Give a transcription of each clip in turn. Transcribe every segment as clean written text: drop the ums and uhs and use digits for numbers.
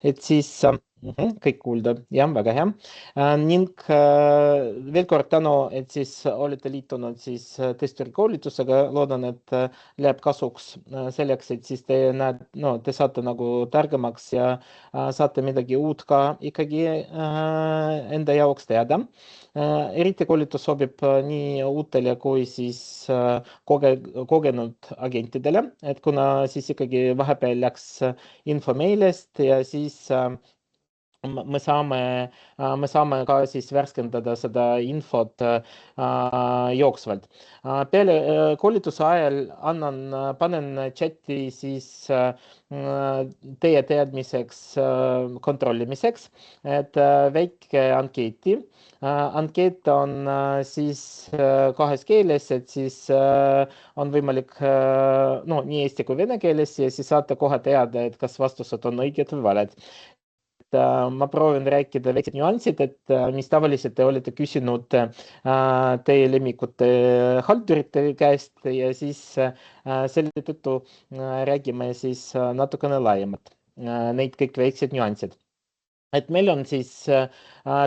Et siis kõik kuulda, jah, väga hea. Ning veel kord tänu, et siis olete liitunud siis testurikoolitusega. Loodan, et läheb kasuks selleks, et siis te no, te saate nagu targemaks ja saate midagi uut ka ikkagi enda jaoks teada. Eriti koolitus sobib nii uutele kui siis kogenud agentidele, et kuna siis ikkagi vahepeal läks info meelest ja siis me saame ka siis värskendada seda infot jooksvalt. Peale koolituse ajal panen chati siis teie teadmiseks kontrollimiseks, et väike ankeeti. Ankeet on siis kahes keeles, et siis on võimalik no, nii eesti kui vene keeles ja siis saate kohe teada, et kas vastused on õiged või valed. Ma proovin rääkida väiksed nüansid, et mis tavaliselt te olete küsinud teie lemmikute haldurite käest ja siis selle tõttu räägime siis natukene laiemalt neid kõik väiksed nüansid. Et meil on siis,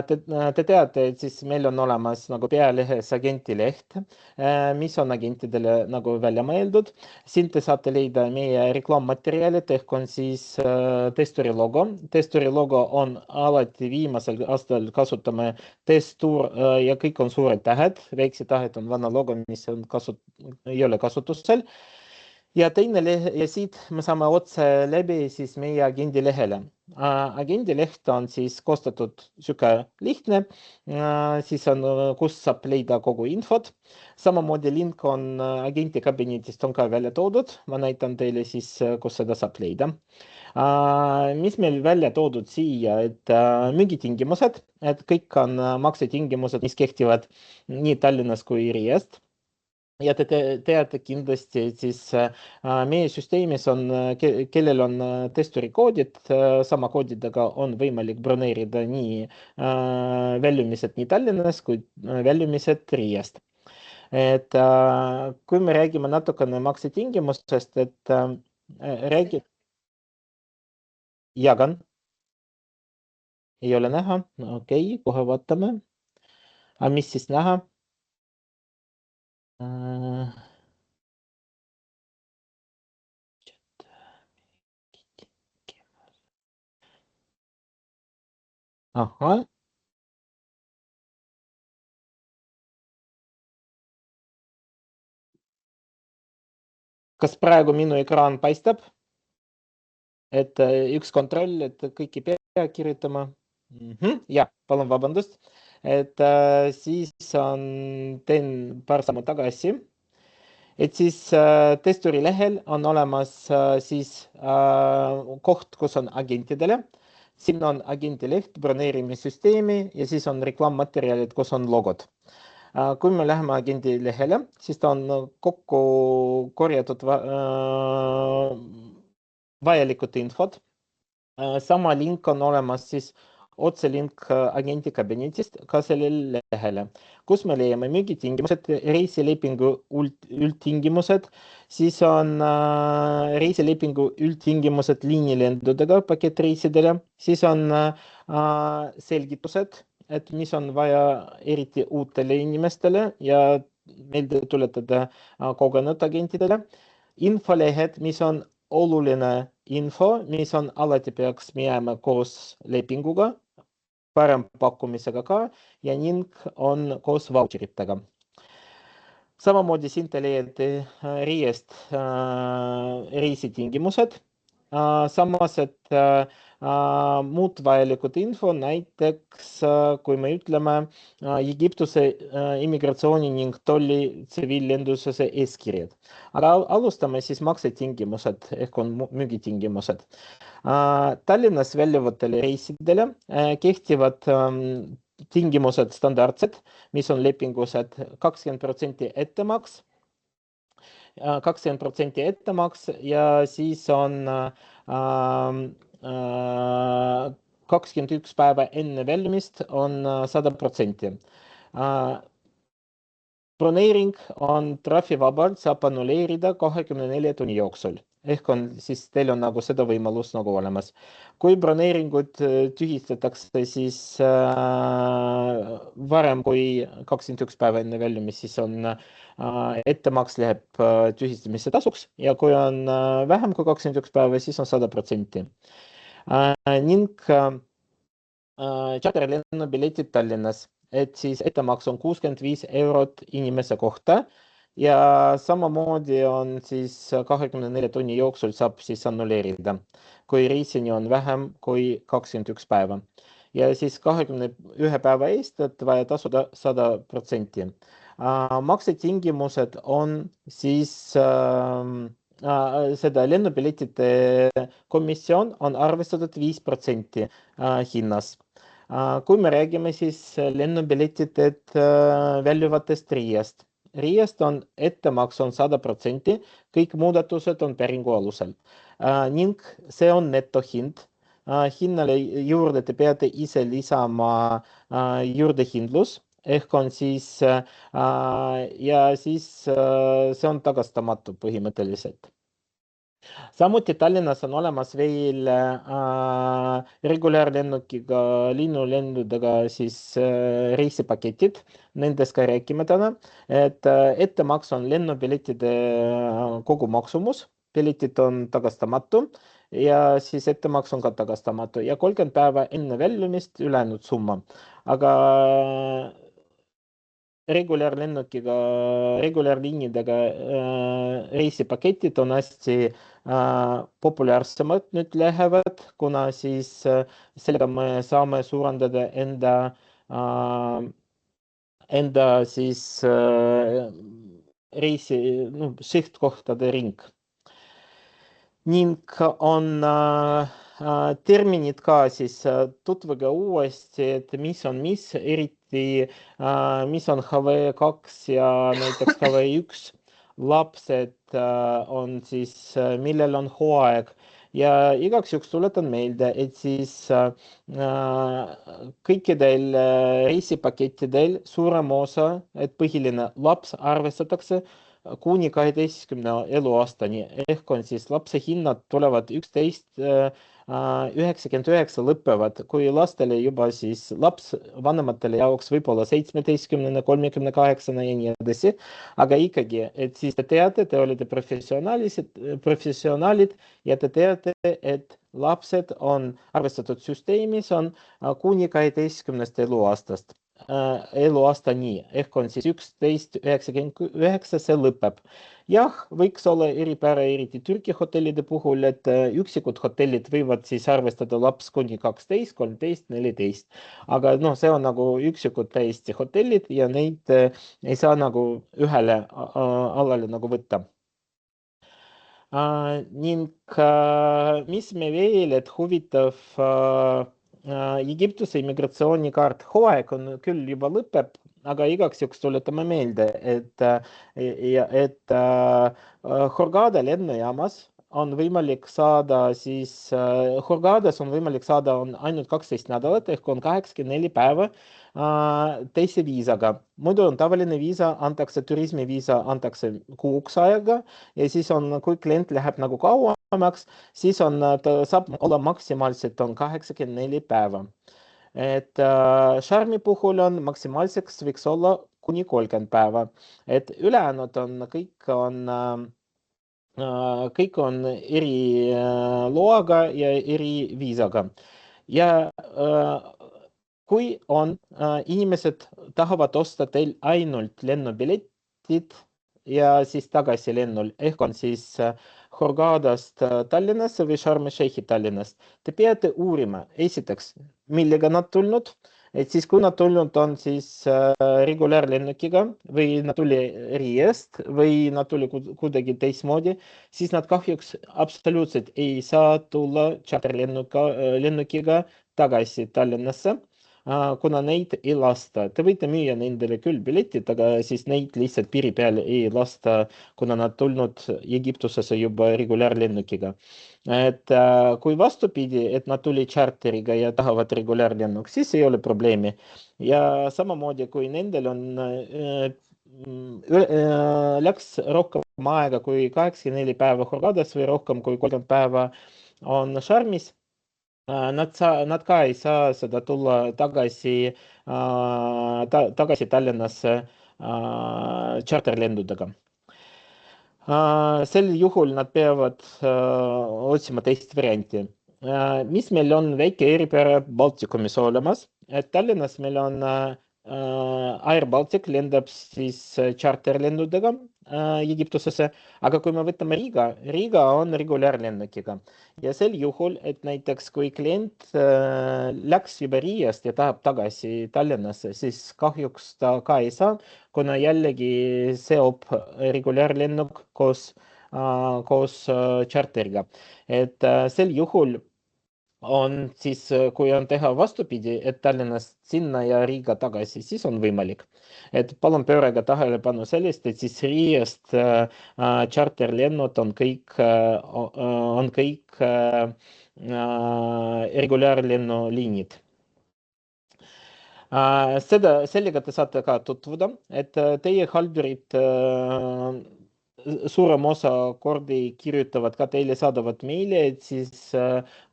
te teate, et siis meil on olemas nagu pealehes agentileht, mis on agentidele nagu välja mõeldud. Siin te saate leida meie reklaammaterjalid, ehk on siis testuri logo. Testuri logo on alati viimasel aastal kasutame testur ja kõik on suured tähed. Väiksed tähed on vana logo, mis on ei ole kasutusel. Ja teine ja siit me saame otse läbi siis meie agendi lehele. Agendi leht on siis koostatud sihuke lihtne, siis on, kus saab leida kogu infot. Samamoodi link on agenti kabinetist on ka välja toodud. Ma näitan teile siis, kus seda saab leida. Mis meil välja toodud siia, et müügitingimused, et kõik on maksetingimused, mis kehtivad nii Tallinnas kui Riiast. Ja te teate kindlasti, et siis meie süsteemis on, kellel on testurikoodid, sama koodidega on võimalik broneerida nii väljumised nii Tallinnas kui väljumised Riiast. Et kui me räägime natukene maksetingimustest, et räägi, jagan, ei ole näha, okei, kohe vaatame. Aga mis siis näha? Ahah. Kas praegu minu ekraan paistab? Et üks kontroll, et kõik ei pea kirjutama. Ja, palun vabandust. Et siis teen paar sammu tagasi. Et siis testuri lehel on olemas siis koht, kus on agentidele. Siin on agentileht, broneerimissüsteemi ja siis on reklaammaterjalid, kus on logod. Kui me läheme agendi lehele, siis ta on kokku korjatud vajalikud infod. Sama link on olemas siis otselink agendi kabinetist ka sellele lehele, kus me leiame müügitingimused, reisilepingu üldtingimused, siis on reisilepingu üldtingimused liinilendudega pakettreisidele, siis on selgitused, et mis on vaja eriti uutele inimestele ja meelde tuletada kogenud agentidele, infolehed, mis on oluline info, mis on alati peaks minema koos lepinguga, parempakkumisega ka ja ning on koos vautšeritega. Samamoodi siin te leiate Riiest reisitingimused. Samas, et muud vajalikud info, näiteks kui me ütleme Egiptuse immigratsiooni ning tolli tsiviillendusese eeskirjad. Aga alustame siis maksetingimused ehk on müügitingimused. Tallinnas väljuvatele reisidele kehtivad tingimused standardsed, mis on lepingused 20% ettemaks, 20% ettemaks ja siis on 21 päeva enne väljumist on 100%. Broneering on trahvivabalt, saab annuleerida 24 tunni jooksul. ehk on siis teil on nagu seda võimalust nagu olemas. Kui broneeringud tühistatakse siis varem kui 21 päeva enne väljumist, siis on ettemaks läheb tühistamise tasuks ja kui on vähem kui 21 päeva, siis on 100%. Ning charterlennupiletid Tallinnas, et siis ettemaks on 65 eurot inimese kohta ja samamoodi on siis 24 tunni jooksul saab siis annulleerida, kui reisini on vähem kui 21 päeva. Ja siis 21 päeva eest, et vaja tasuda 100%. Maksetingimused on siis seda lennupiletite komisjon on arvestatud 5% hinnas. Kui me räägime siis lennupiletid väljuvatest Riiast. Riiast on ettemaks on 100%, kõik muudatused on päringu alusel. Ning see on netohind. Hinnale juurde te peate ise lisama juurdehindlus, ehk on siis ja siis see on tagastamatu põhimõtteliselt. Samuti Tallinnas on olemas veel regulaarlennukiga, linnulendudega siis reisipaketid, nendest ka räägime täna, et ettemaks on lennupiletide kogumaksumus, piletid on tagastamatu ja siis ettemaks on ka tagastamatu ja 30 päeva enne väljumist ülejäänud summa. Aga regulaarliinidega reisipaketid on hästi populaarsemad nüüd lähevad, kuna siis sellega me saame suurendada enda siis sihtkohtade ring. Ning on terminid ka siis tutvuge uuesti, et mis on mis, eriti mis on HV2 ja näiteks HV1 lapsed on siis, millel on hooaeg. Ja igaks juhuks tuletan meelde, et siis kõikidel reisipakettidel suurem osa, et põhiline laps arvestatakse kuni 12 eluaastani, ehk on siis lapse hinnad tulevad 11,99 lõpevad, kui lastele juba siis laps vanematele jaoks võib-olla 17, 38 ja nii edasi, aga ikkagi, et siis te teate, te olete professionaalid ja te teate, et lapsed on arvestatud süsteemis on kuni 12 eluaastast. Eluaastani, ehk on siis 11,99, see lõpeb. Jah, võiks olla eripära, eriti Türgi hotellide puhul, et üksikud hotellid võivad siis arvestada laps kuni 12, 13, 14. Aga see on nagu üksikud täiesti hotellid ja neid ei saa nagu ühele alale nagu võtta. Ning mis me veel, et huvitav Egiptuse immigratsioonikaart hooaeg on küll juba lõpeb, aga igaks juhuks tuletame meelde, et Hurghada lennujaamas on võimalik saada siis, Hurghadas on võimalik saada on ainult 12 nädalat, ehk on 84 päeva teise viisaga. Muidu on tavaline viisa, antakse turismiviisa, antakse kuuks aega ja siis on, kui klient läheb nagu kauemaks, siis on, ta saab olla maksimaalselt on 84 päeva. Et Sharmi puhul on maksimaalseks võiks olla kuni 30 päeva. Et ülejäänud on, kõik on eri loaga ja eri viisaga. Ja kui on inimesed tahavad osta teil ainult lennupiletid ja siis tagasi lennul, ehk on siis Hurghadast Tallinnasse või Sharm el-Sheikhi Tallinnast, te peate uurima, esiteks, millega nad tulnud, et siis kui nad tulnud on siis regulaarlennukiga või nad tuli Riiast või nad tuli kuidagi teistmoodi, siis nad kahjuks absoluutselt ei saa tulla charterlennukiga tagasi Tallinnasse, kuna neid ei lasta. Te võite müüa nendele küll piletid, aga siis neid lihtsalt piiri peal ei lasta, kuna nad tulnud Egiptusesse juba regulaarlennukiga. Et kui vastupidi, et nad tuli charteriga ja tahavad regulaarlennuk, siis ei ole probleemi. Ja samamoodi, kui nendel on läks rohkem aega kui 84 päeva Hurgadas või rohkem kui 30 päeva on Sharmis. Nad ka ei saa seda tulla tagasi, tagasi Tallinnasse charterlendudega. Sel juhul nad peavad otsima teist varianti. Mis meil on väike eripära Baltikumis olemas, et Tallinnas meil on Air Baltic lendab siis charterlendudega Egiptusesse, aga kui me võtame Riga on regulaarlennukiga ja sel juhul, et näiteks kui klient läks juba Riiast ja tahab tagasi Tallinnasse, siis kahjuks ta ka ei saa, kuna jällegi seob regulaarlennuk koos charteriga. Et sel juhul on siis, kui on teha vastupidi, et Tallinnast sinna ja Riiga tagasi, siis on võimalik. Et palun pöörage tähelepanu sellest, et siis Riiast charterlennud on kõik regulaarlennuliinid. Sellega te saate ka tutvuda, et teie haldurid suurem osa kordi kirjutavad ka teile saadavat meili, et siis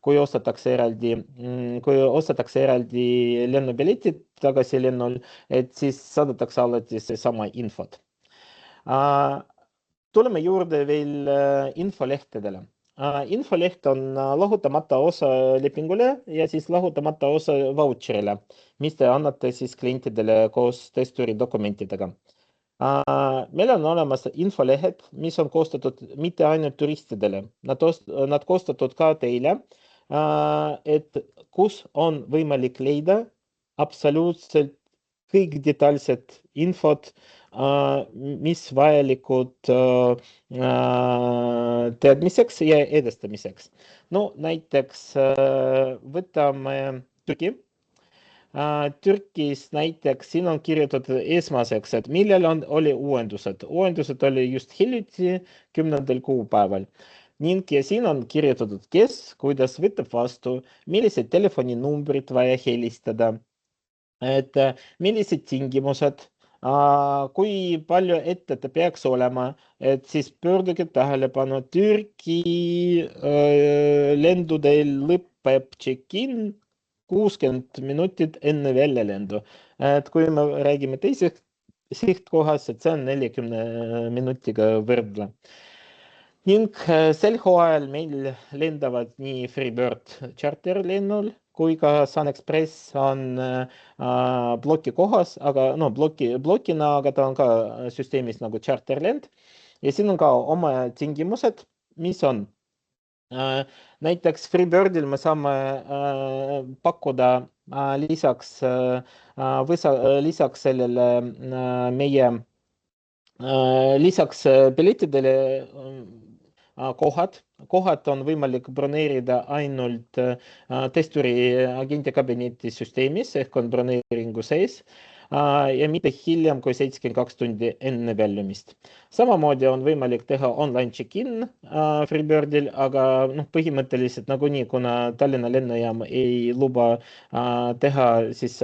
kui ostetakse eraldi lennupiletid tagasi lennul, et siis saadetakse alati seesama infot. Tuleme juurde veel infolehtedele. Infoleht on lahutamata osa lepingule ja siis lahutamata osa vautšerile, mis te annate siis klientidele koos testuri dokumentidega. Meil on olemas infolehed, mis on koostatud mitte ainult turistidele, nad koostatud ka teile, et kus on võimalik leida absoluutselt kõik detailsed infot, mis vajalikud teadmiseks ja edastamiseks. No näiteks võtame Türgi. Türgis näiteks siin on kirjutatud esmaseks, et millal oli uuendused. Uuendused oli just hiljuti 10. kuupäeval. Ning ja siin on kirjutatud, kes, kuidas võtab vastu, millised telefoninumbrid vaja helistada, et millised tingimused, kui palju ette ta peaks olema, et siis pöörduge tähelepanu, Türgi lendudel lõpeb check-in 60 minutit enne väljalendu. Et kui me räägime teisest sihtkohast, et see on 40 minutiga võrdle. Ning sel hooajal meil lendavad nii Freebird charterlennul kui ka SunExpress on bloki kohas, aga no blokina, aga ta on ka süsteemis nagu charterlend. Ja siin on ka oma tingimused, mis on. Näiteks Freebirdil me saame pakkuda lisaks sellele meie lisaks piletidele kohad on võimalik broneerida ainult testuri agenti kabineti süsteemis ehk on broneeringu sees ja mitte hiljem kui 72 tundi enne väljumist. Samamoodi on võimalik teha online check-in Freebirdil, aga põhimõtteliselt nagunii, kuna Tallinna lennujaam ei luba teha siis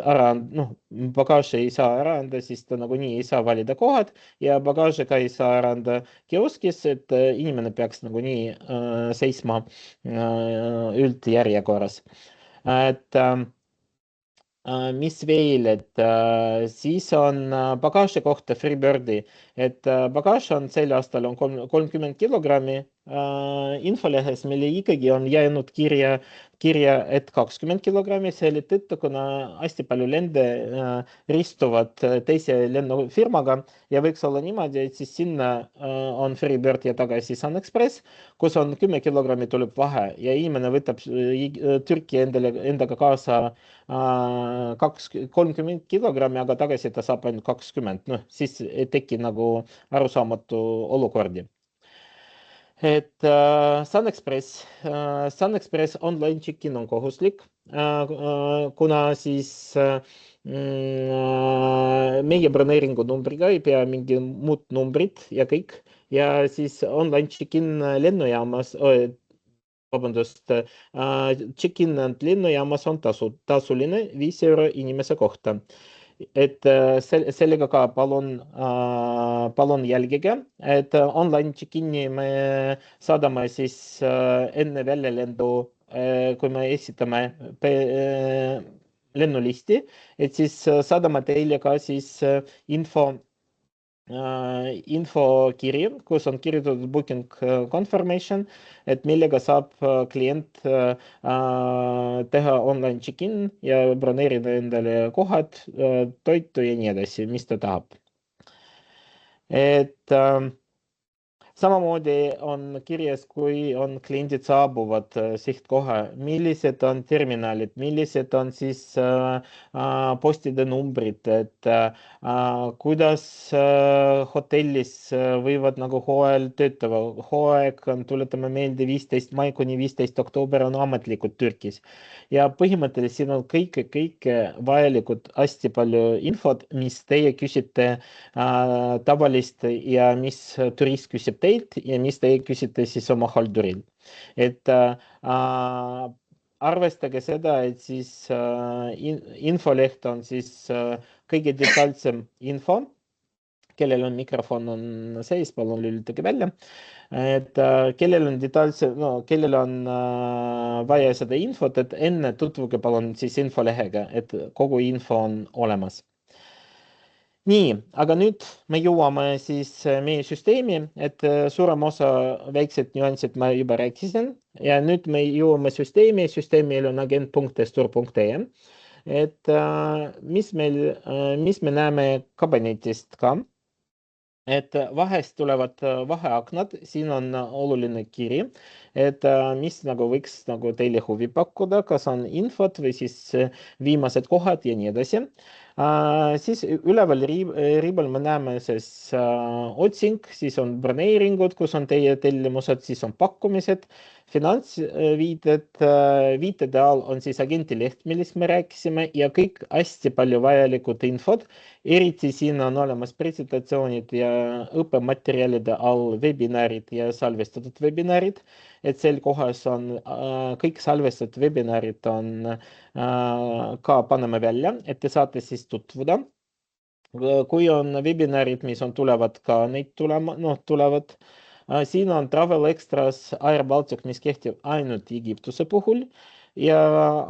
bagaaži ei saa ära anda, siis ta nagunii ei saa valida kohad ja bagaaži ka ei saa ära anda kioskis, et inimene peaks nagunii seisma üldjärjekorras. Et mis veel, et siis on bagaaži kohta Freebirdi, et bagaaž on sel aastal on 30 kilogrammi, infolehes meil ikkagi on jäänud kirja, et 20 kilogrammi, selle tõttu, kuna hästi palju lende ristuvad teise lennufirmaga ja võiks olla niimoodi, et siis sinna on Freebird ja tagasi SunExpress, kus on 10 kilogrammi tuleb vahe ja inimene võtab Türki endaga kaasa 30 kilogrammi, aga tagasi ta saab ainult 20. Siis ei teki nagu arusaamatu olukordi. Et SunExpress online check-in on kohuslik, kuna siis meie broneeringu numbriga ei pea mingi muud numbrid ja kõik. Ja siis online check-in lennujaamas, check-in lennujaamas on tasuline 5 € inimese kohta. et sellega ka palun jälgige, et online check-in'i me saadame siis enne väljalendu, kui me esitame lennulisti, et siis saadame teile ka siis infokiri, kus on kirjutatud booking confirmation, et millega saab klient teha online check-in ja broneerida endale kohad, toitu ja nii edasi, mis ta tahab. Et samamoodi on kirjas, kui on kliendid saabuvad sihtkoha, millised on terminalid, millised on siis postide numbrid, et kuidas hotellis võivad nagu hooajal töötava. Hooaeg on, tuletame meelde, 15 mai kuni 15 oktoober on ametlikud Türgis. Ja põhimõtteliselt siin on kõike vajalikud hästi palju infot, mis teie küsite tavalist ja mis turist küsib teilt ja mis teie küsite siis oma halduril. Et arvestage seda, et siis infoleht on siis kõige detailsem info, kellel on mikrofon on sees, palun lülitage välja. Et kellel on detailse, no kellel on vaja seda infot, et enne tutvuge palun siis infolehega, et kogu info on olemas. Nii, aga nüüd me jõuame siis meie süsteemi, et suurem osa väiksed nüansid ma juba rääkisin ja nüüd me jõuame süsteemi, süsteemil on agent.estur.ee, et mis me näeme kabinetist ka, et vahest tulevad vaheaknad, siin on oluline kiri, et mis nagu võiks nagu teile huvi pakkuda, kas on infot või siis viimased kohad ja nii edasi. Siis üleval riibal me näeme siis otsing, siis on broneeringud, kus on teie tellimused, siis on pakkumised, finantsviited, viitede all on siis agentileht, millest me rääkisime ja kõik hästi palju vajalikud infod. Eriti siin on olemas presentatsioonid ja õppematerjalide all webinarid ja salvestatud webinarid, et sel kohas on kõik salvestatud webinarid on ka paneme välja, et te saate siis tutvuda. Kui on webinarid, mis on tulevad ka, neid tulevad. Siin on Travel Extras Air Baltic, mis kehtib ainult Egiptuse puhul ja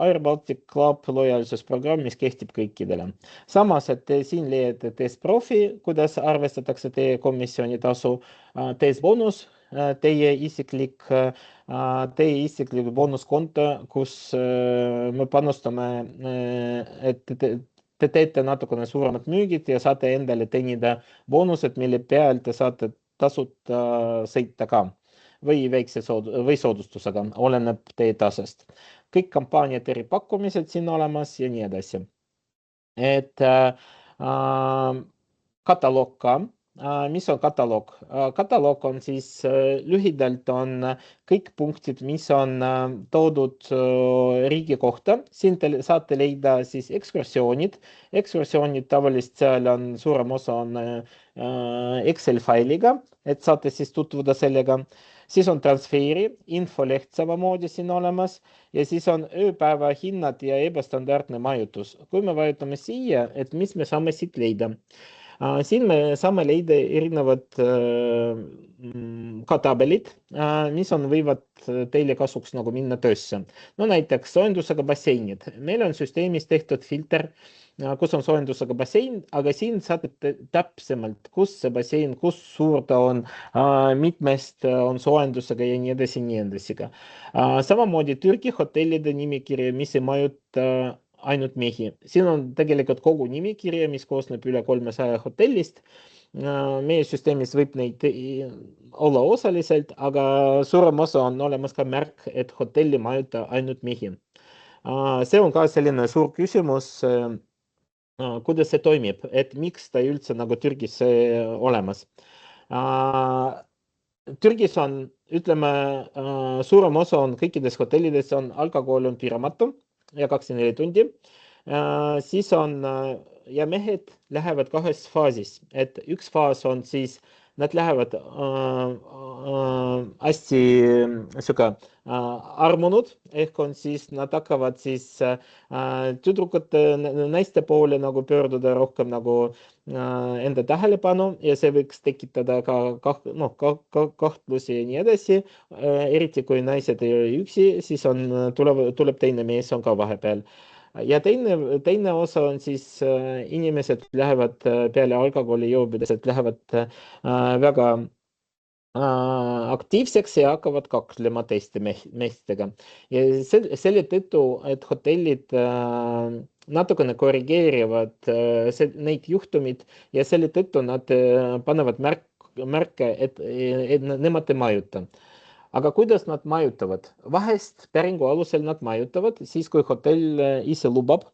Air Baltic Club lojaalsusprogramm, mis kehtib kõikidele. Samas, et siin leiate TES Profi, kuidas arvestatakse teie komisjonitasu, TES Bonus, teie isiklik boonuskonto, kus me panustame, et te teete natukene suuremad müügid ja saate endale teenida boonused, mille peal te saate tasuta sõita ka või väikse või soodustusega, oleneb teie tasest. Kõik kampaaniad, eripakkumised siin olemas ja nii edasi. Et kataloog ka. Mis on kataloog? Kataloog on siis lühidalt on kõik punktid, mis on toodud riigi kohta. Siin te saate leida siis ekskursioonid. Ekskursioonid tavaliselt seal on suurem osa on Excel failiga, et saate siis tutvuda sellega. Siis on transfeeri, infoleht samamoodi siin olemas ja siis on ööpäeva hinnad ja ebastandardne majutus. Kui me vajutame siia, et mis me saame siit leida? Siin me saame leida erinevad ka tabelid, mis võivad teile kasuks nagu minna töösse. No näiteks soojendusega basseinid. Meil on süsteemis tehtud filter, kus on soojendusega bassein, aga siin saate täpsemalt, kus see bassein, kus suur ta on, mitmest on soojendusega ja nii edasi. Samamoodi Türgi hotellide nimikiri, mis ei majuta ainult mehi. Siin on tegelikult kogu nimikirja, mis koosneb üle 300 hotellist. Meie süsteemis võib neid olla osaliselt, aga suurem osa on olemas ka märk, et hotelli majuta ainult mehi. See on ka selline suur küsimus, kuidas see toimib, et miks ta üldse nagu Türgis olemas. Türgis on, ütleme, suurem osa on kõikides hotellides on alkohol on piiramatu ja 24 tundi. Siis on ja mehed lähevad kahes faasis, et üks faas on siis nad lähevad hästi armunud, ehk on siis, nad hakkavad siis tüdrukute, naiste poole nagu pöörduda rohkem nagu enda tähelepanu ja see võiks tekitada kahtlusi ja nii edasi. Eriti kui naised ei ole üksi, siis tuleb teine mees on ka vahepeal. Ja teine osa on siis inimesed lähevad peale alkoholijoobidest, lähevad väga aktiivseks ja hakkavad kaklema teiste meestega. Ja selle tõttu, et hotellid natukene korrigeerivad neid juhtumid ja selle tõttu nad panevad märke, et nemad ei majuta. Aga kuidas nad majutavad? Vahest päringu alusel nad majutavad, siis kui hotell ise lubab.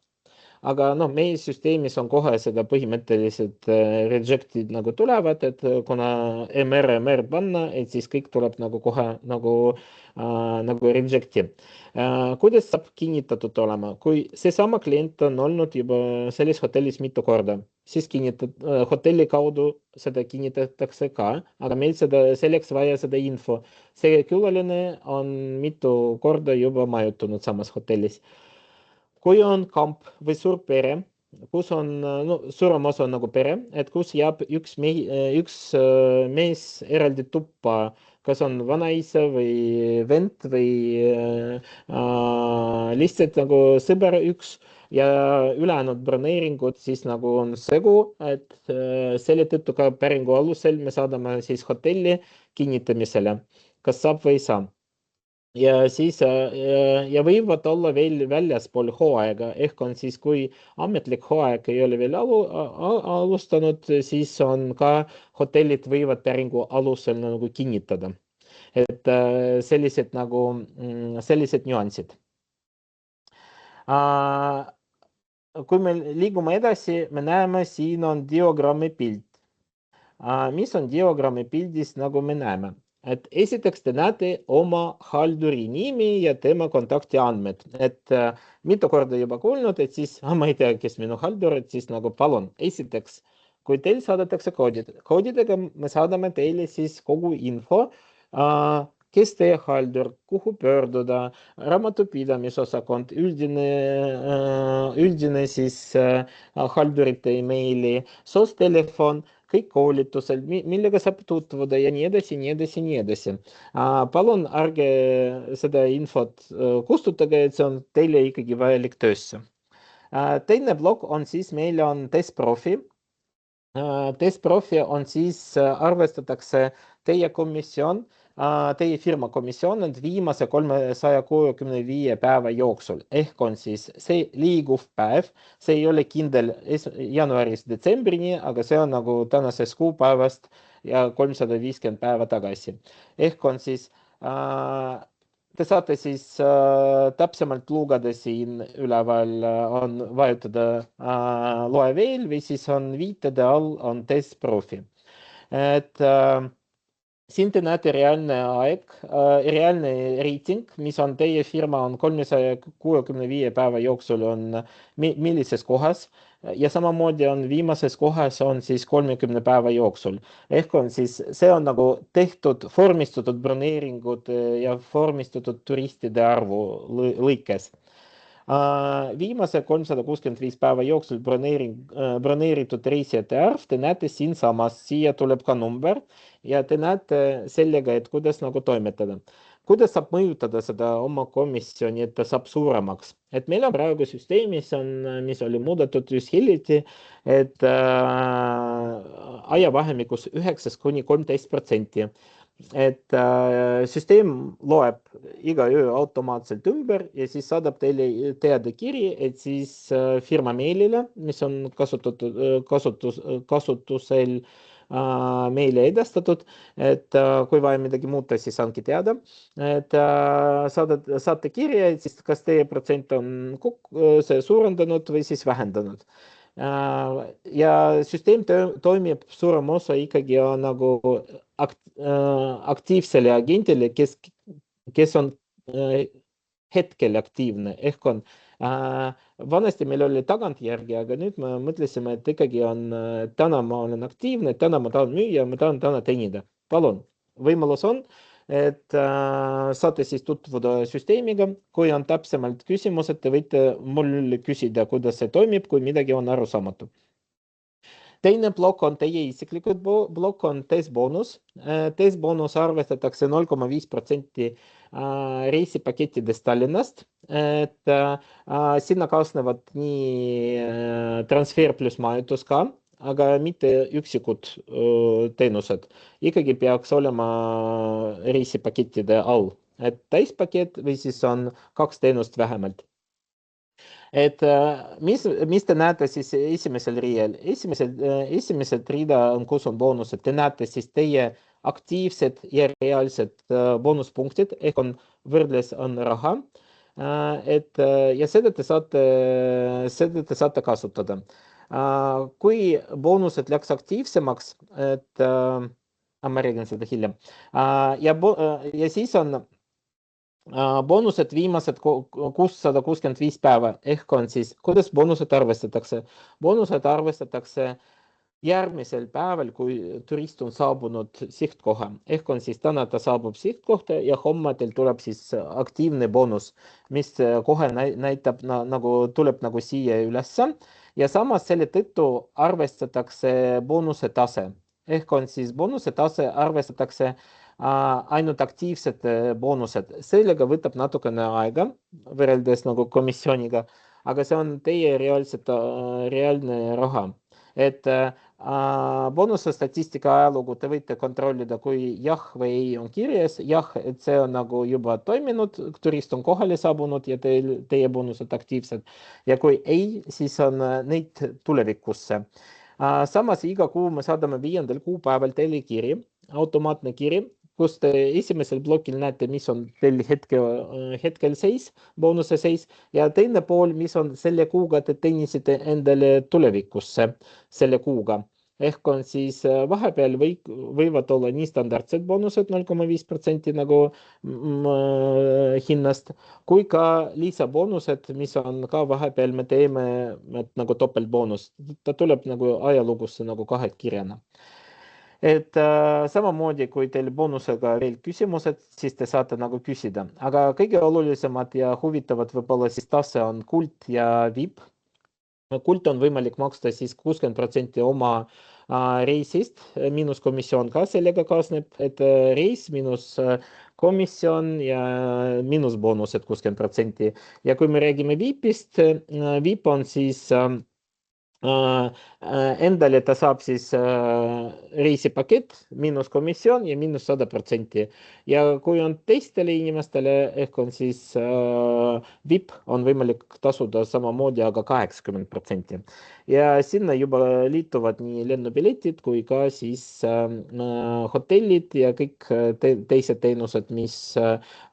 Aga meie süsteemis on kohe seda põhimõtteliselt reject'id nagu tulevad, et kuna MR panna, et siis kõik tuleb nagu kohe nagu reject'i. Kuidas saab kinnitatud olema? Kui seesama klient on olnud juba selles hotellis mitu korda, siis hotelli kaudu seda kinnitatakse ka, aga meil selleks vaja seda info. See külaline on mitu korda juba majutunud samas hotellis. Kui on kamp või suur pere, kus on suurem osa nagu pere, et kus jääb üks mees eraldi tuppa, kas on vanaisa või vend või lihtsalt nagu sõber üks ja ülejäänud broneeringud siis nagu on segu, et selle tõttu ka päringu alusel me saadame siis hotelli kinnitamisele, kas saab või ei saa. Ja siis ja võivad olla veel väljaspool hooaega, ehk on siis, kui ametlik hooaeg ei ole veel alustanud, siis on ka hotellid võivad päringu alusel nagu kinnitada. Et sellised nüansid. Kui me liigume edasi, me näeme, siin on diagrammi pilt. Mis on diagrammi pildis, nagu me näeme? Et esiteks te näete oma halduri nimi ja tema kontaktiandmed, et mitu korda juba kuulnud, et siis ma ei tea, kes minu haldur, et siis nagu palun, esiteks, kui teil saadetakse koodidega, me saadame teile siis kogu info, kes teie haldur, kuhu pöörduda, raamatupidamisosakond, üldine siis haldurite emaili, soostelefon, kõik koolitused, millega saab tutvuda ja nii edasi, nii edasi, nii edasi. Palun ärge seda infot kustutage, et see on teile ikkagi vajalik töösse. Teine blok on siis, meil on testprofi. Testprofi on siis, arvestatakse teie komisjon, teie firma komisjon on viimase 365 päeva jooksul, ehk on siis see liiguv päev, see ei ole kindel jaanuarist detsembrini, aga see on nagu tänasest kuupäevast ja 350 päeva tagasi. Ehk on siis, te saate siis täpsemalt lugeda siin üleval, on vajutada loe veel või siis on viitede all on testprofi. Et siin te näete reaalne aeg, reaalne reiting, mis on teie firma on 365 päeva jooksul on millises kohas ja samamoodi on viimases kohas on siis 30 päeva jooksul. Ehk on siis, see on nagu tehtud vormistatud broneeringud ja vormistatud turistide arvu lõikes. Viimase 365 päeva jooksul broneeritud reisijate arv, te näete siinsamas, siia tuleb ka number ja te näete sellega, et kuidas nagu toimetada. Kuidas saab mõjutada seda oma komisjoni, et ta saab suuremaks? Et meil on praegu süsteemis, mis oli muudetud just hiljuti, et ajavahemikus 9–13%. Et süsteem loeb iga öö automaatselt ümber ja siis saadab teile teada kiri, et siis firma meilile, mis on kasutusel meile edastatud, et kui vaja midagi muuta, siis andke teada, et saate kirja, et siis kas teie protsent on see suurendanud või siis vähendanud. Ja süsteem toimib suurem osa ikkagi nagu aktiivsele agendile, kes on hetkel aktiivne, ehk on vanasti meil oli tagantjärgi, aga nüüd me mõtlesime, et ikkagi on, täna ma olen aktiivne, täna ma tahan müüa, ma tahan täna teenida. Palun, võimalus on, et saate siis tutvuda süsteemiga, kui on täpsemalt küsimused, te võite mul küsida, kuidas see toimib, kui midagi on arusaamatu. Teine plokk on teie isiklikud plokk, on testboonus. Testboonus arvestatakse 0,5% reisipakettidest Tallinnast, et sinna kaasnevad nii transfer pluss majutus ka, aga mitte üksikud teenused. Ikkagi peaks olema reisipakettide all, et täispakett või siis on 2 teenust vähemalt. Et mis te näete siis esimesel riiel? Esimesed riida on, kus on boonused. Te näete siis teie aktiivsed ja reaalsed boonuspunktid, ehk on võrdles on raha. Ja seda te saate kasutada. Kui boonused läks aktiivsemaks, et ma räägin seda hiljem. Ja siis on boonused viimased 665 päeva, ehk on siis, kuidas boonused arvestatakse? Boonused arvestatakse järgmisel päeval, kui turist on saabunud sihtkoha, ehk on siis täna ta saabub sihtkohta ja homme teil tuleb siis aktiivne boonus, mis kohe näitab tuleb nagu siia ülesse ja samas selle tõttu arvestatakse boonuse tase, ehk on siis boonuse tase arvestatakse ainult aktiivsed boonused. Sellega võtab natukene aega võrreldes nagu komisjoniga, aga see on teie reaalne raha. Et boonuse statistika ajalugu te võite kontrollida, kui jah või ei on kirjas. Jah, et see on nagu juba toiminud, turist on kohale saabunud ja teie boonused aktiivsed. Ja kui ei, siis on neid tulevikusse. Samas iga kuu me saadame 5. kuupäeval teile kiri, automaatne kiri, kus te esimesel blokil näete, mis on teil hetkel seis, boonuse seis, ja teine pool, mis on selle kuuga, te teenisite endale tulevikusse selle kuuga. Ehk on siis vahepeal võivad olla nii standardsed boonused 0,5% nagu hinnast, kui ka lisaboonused, mis on ka vahepeal me teeme nagu topeltboonus. Ta tuleb nagu ajalugusse nagu kahekirjana. Et samamoodi, kui teil boonusega veel küsimused, siis te saate nagu küsida. Aga kõige olulisemad ja huvitavad võib-olla siis tase on kuld ja VIP. Kuld on võimalik maksta siis 60% oma reisist, miinus komisjon ka sellega kaasneb, et reis miinus komisjon ja miinus boonused 60%. Ja kui me räägime VIP-ist, VIP on siis endale ta saab siis reisipakett, miinus komisjon ja miinus 100%. Ja kui on teistele inimestele, ehk on siis VIP, on võimalik tasuda samamoodi, aga 80%. Ja sinna juba liituvad nii lennupiletid kui ka siis hotellid ja kõik teised teenused, mis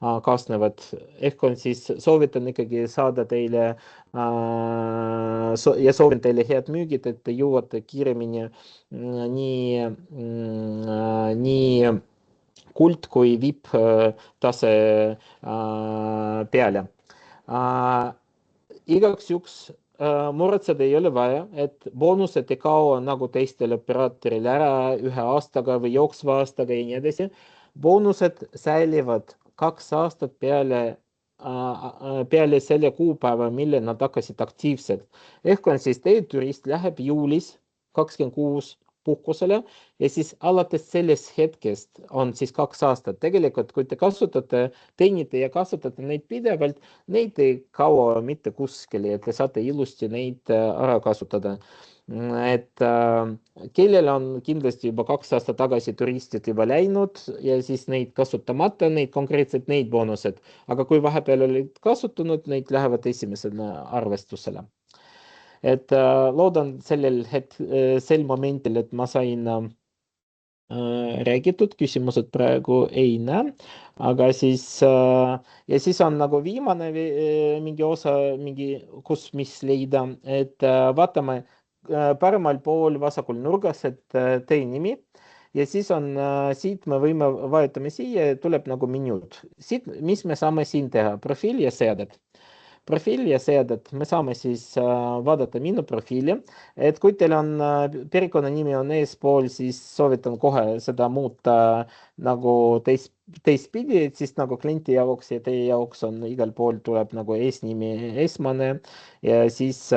kaasnevad. Ehk on siis, soovitan ikkagi saada teile ja soovin teile head müügid, et te jõuate kiiremini nii kuld kui VIP tase peale. Igaks juks muretseda ei ole vaja, et boonused ei kao nagu teistel operaatoril ära 1 aastaga või jooksva aastaga ja nii edasi. Boonused säilivad 2 aastat peale selle kuupäeva, mille nad hakkasid aktiivsed. Ehk on siis teie turist läheb juulis 26 puhkusele ja siis alates sellest hetkest on siis 2 aastat. Tegelikult, kui te kasutate, teenite ja kasutate neid pidevalt, neid ei kaua mitte kuskile ja te saate ilusti neid ära kasutada. Et kellel on kindlasti juba 2 aastat tagasi turistid juba läinud ja siis neid kasutamata, neid konkreetselt neid boonused. Aga kui vahepeal olid kasutanud, neid lähevad esimesena arvestusele. Et loodan sel momentil, et ma sain räägitud, küsimused praegu ei näe, aga siis ja siis on nagu viimane mingi osa, kus mis leida, et vaatame paremal pool vasakul nurgas, et teie nimi ja siis on siit me võime vajutame siia ja tuleb nagu menüüd. Siit, mis me saame siin teha? Profiil ja seaded. Profiil ja seaded, me saame siis vaadata minu profiili, et kui teil on perekonnanimi on eespool, siis soovitan kohe seda muuta nagu teistpidi, et siis nagu klienti jaoks ja teie jaoks on igal pool tuleb nagu eesnimi esmane ja siis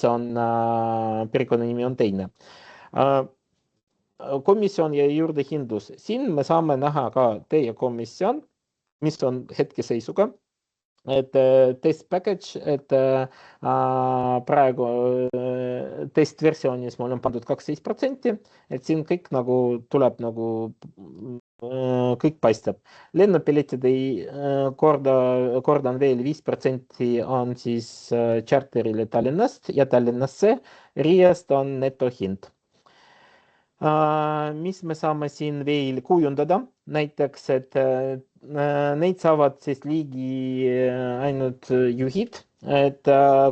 on perekonnanimi on teine. Komisjon ja juurdehindlus, siin me saame näha ka teie komisjon, mis on hetkeseisuga. Et test package, et praegu testversioonis mul on pandud 12%, et siin kõik nagu tuleb nagu kõik paistab. Lennupiletid kordan veel 5% on siis charterile Tallinnast ja Tallinnasse, Riiast on netohind. Mis me saame siin veel kujundada, näiteks, et neid saavad siis ligi ainult juhid, et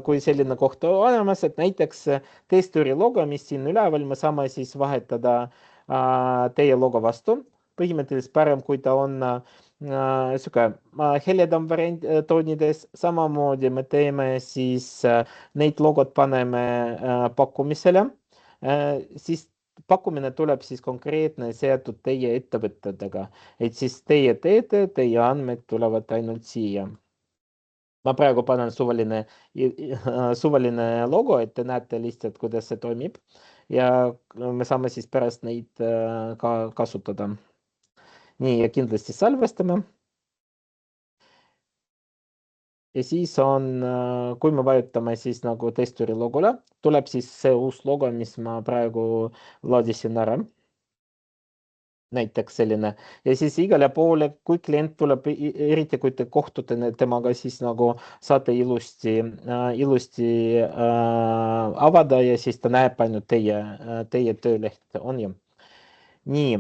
kui selline koht on olemas, et näiteks testuri logo, mis siin üleval, me saame siis vahetada teie logo vastu. Põhimõtteliselt parem, kui ta on heledam variant toonides, samamoodi me teeme siis neid logod paneme pakkumisele, siis pakkumine tuleb siis konkreetne seotud teie ettevõtetega, et siis teie teete, teie andmed tulevad ainult siia. Ma praegu panen suvaline logo, et te näete lihtsalt, kuidas see toimib ja me saame siis pärast neid ka kasutada. Nii, ja kindlasti salvestame. Ja siis on, kui me vajutame siis nagu testuri logole, tuleb siis see uus logo, mis ma praegu laadisin ära. Näiteks selline. Ja siis igale poole, kui klient tuleb, eriti kui te kohtute temaga, siis nagu saate ilusti avada ja siis ta näeb ainult teie tööleht on ju. Nii,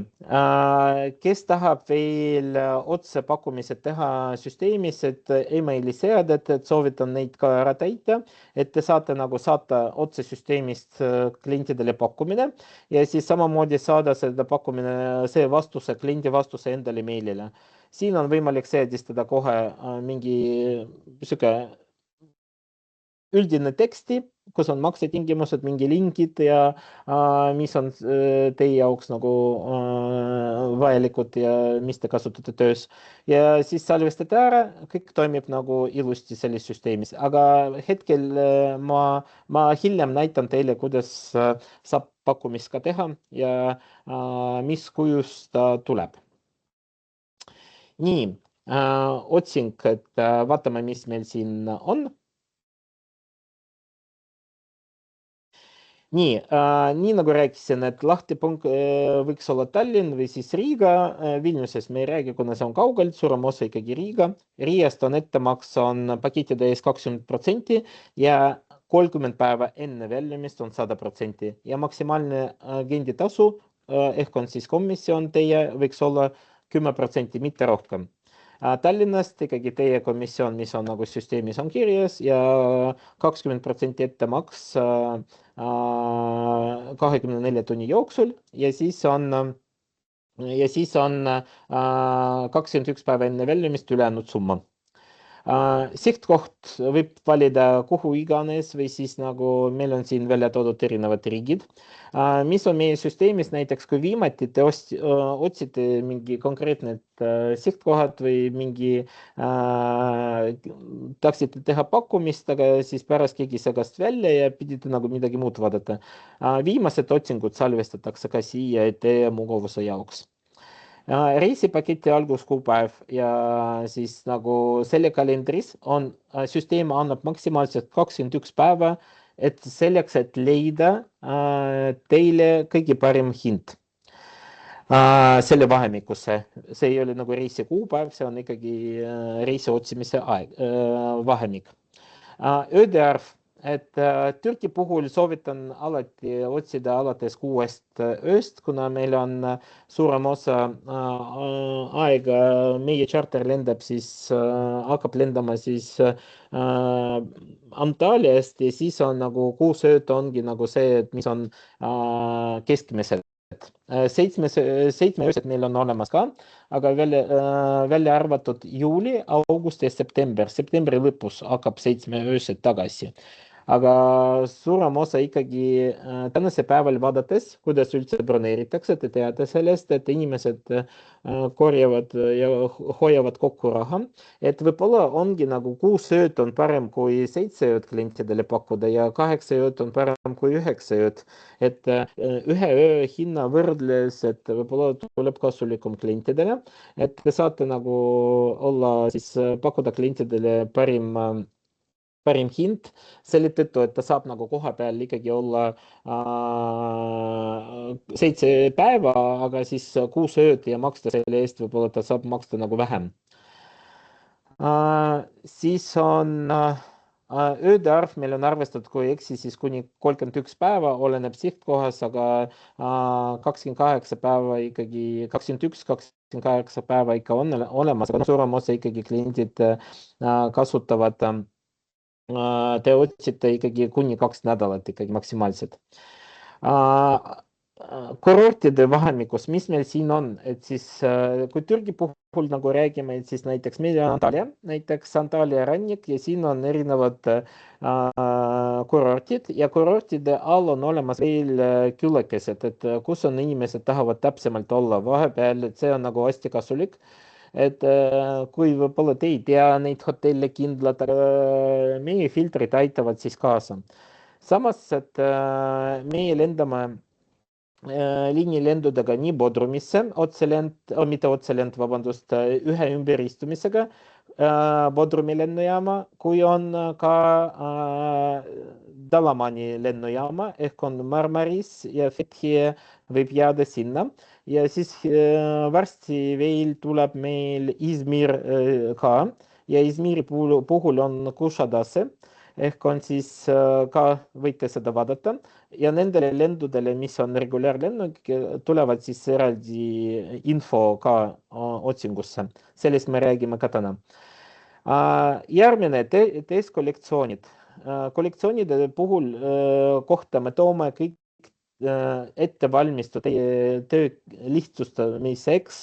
kes tahab veel otsepakkumised teha süsteemis, et emaili seaded, et soovitan neid ka ära täita, et te saate nagu saata otsesüsteemist klientidele pakkumine ja siis samamoodi saada seda pakkumine, see vastuse, kliendi vastuse endale meilile. Siin on võimalik seadistada kohe mingi sihuke üldine teksti, kus on maksetingimused, mingi lingid ja mis on teie jaoks nagu vajalikud ja mis te kasutate töös. Ja siis salvestate ära, kõik toimib nagu ilusti selles süsteemis, aga hetkel ma hiljem näitan teile, kuidas saab pakkumist ka teha ja mis kujus ta tuleb. Nii, otsing, et vaatame, mis meil siin on. Nii nagu rääkisin, et lahtipunkt võiks olla Tallinn või siis Riiga. Vilniuses me ei räägi, kuna see on kaugelt, suurem osa ikkagi Riiga. Riiast on ettemaks on paketide ees 20% ja 30 päeva enne väljumist on 100% ja maksimaalne klienditasu ehk on siis komisjon teie võiks olla 10%, mitte rohkem. Tallinnast ikkagi teie komisjon, mis on nagu süsteemis on kirjas ja 20% ettemaks 24 tunni jooksul ja siis on 21 päeva enne väljumist ülejäänud summa. Sihtkoht võib valida kuhu iganes või siis nagu meil on siin välja toodud erinevad riigid. Mis on meie süsteemis näiteks, kui viimati te otsite mingi konkreetne sihtkohad või mingi tahtsite teha pakkumist, aga siis pärast keegi segast välja ja pidite nagu midagi muud vaadata. Viimased otsingud salvestatakse ka siia teie mugavuse jaoks. Reisipaketi alguskuupäev ja siis nagu selle kalendris on, süsteem annab maksimaalselt 21 päeva, et selleks, et leida teile kõige parim hind selle vahemikusse. See ei ole nagu reisi kuupäev, see on ikkagi reisi otsimise vahemik. Ööde arv. Et Türgi puhul soovitan alati otsida alates 6 ööst, kuna meil on suurem osa aega, meie charter lendab siis, hakkab lendama siis Antalyast ja siis on nagu 6 ööd ongi nagu see, et mis on keskmisel. seitsme öösed neil on olemas ka, aga välja arvatud juuli, august ja september. Septembri lõpus hakkab 7 öösed tagasi. Aga suurem osa ikkagi tänase päeval vaadates, kuidas üldse broneeritakse, te teate sellest, et inimesed korjavad ja hoiavad kokku raha, et võib-olla ongi nagu 6 ööd on parem kui 7 ööd klientidele pakkuda ja 8 ööd on parem kui 9 ööd. Et ühe öö hinna võrdles, et võib-olla tuleb kasulikum klientidele, et te saate nagu olla siis pakkuda klientidele parim hind selle tõttu, et ta saab nagu koha peal ikkagi olla 7 päeva, aga siis 6 ööd ja maksta selle eest, võib-olla ta saab maksta nagu vähem. Siis on ööde arv, meil on arvestatud, kui ei eksi, siis kuni 31 päeva, oleneb sihtkohas, aga 28 päeva ikkagi, 21-28 päeva ikka on olemas, aga suurem osa ikkagi kliendid kasutavad te otsite ikkagi kuni 2 nädalat ikkagi maksimaalselt. Kurortide vahemikus, mis meil siin on, et siis kui Türgi puhul nagu räägime, et siis näiteks meil on Antalya rannik ja siin on erinevad kurortid ja kurortide all on olemas veel küllakesed, et kus on inimesed tahavad täpsemalt olla vahepeal, et see on nagu hästi kasulik. Et kui võib-olla te ei tea neid hotelle kindlalt, aga meie filtrid aitavad siis kaasa. Samas, et meie lendame liinilendudega nii Bodrumisse, mitte otselend, vabandust, ühe ümberistumisega Bodrumi lennujaama, kui on ka Dalamani lennujaama, ehk on Marmaris ja Fethiye võib jääda sinna. Ja siis varsti veel tuleb meil Izmir ka ja Izmiri puhul on Kushadase ehk on siis ka võite seda vaadata ja nendele lendudele, mis on regulaarlennuk, tulevad siis eraldi info ka otsingusse. Sellest me räägime ka täna. Järgmine kollektsioonid. Kollektsioonide puhul kohta me toome kõik ettevalmistud töö lihtsustamiseks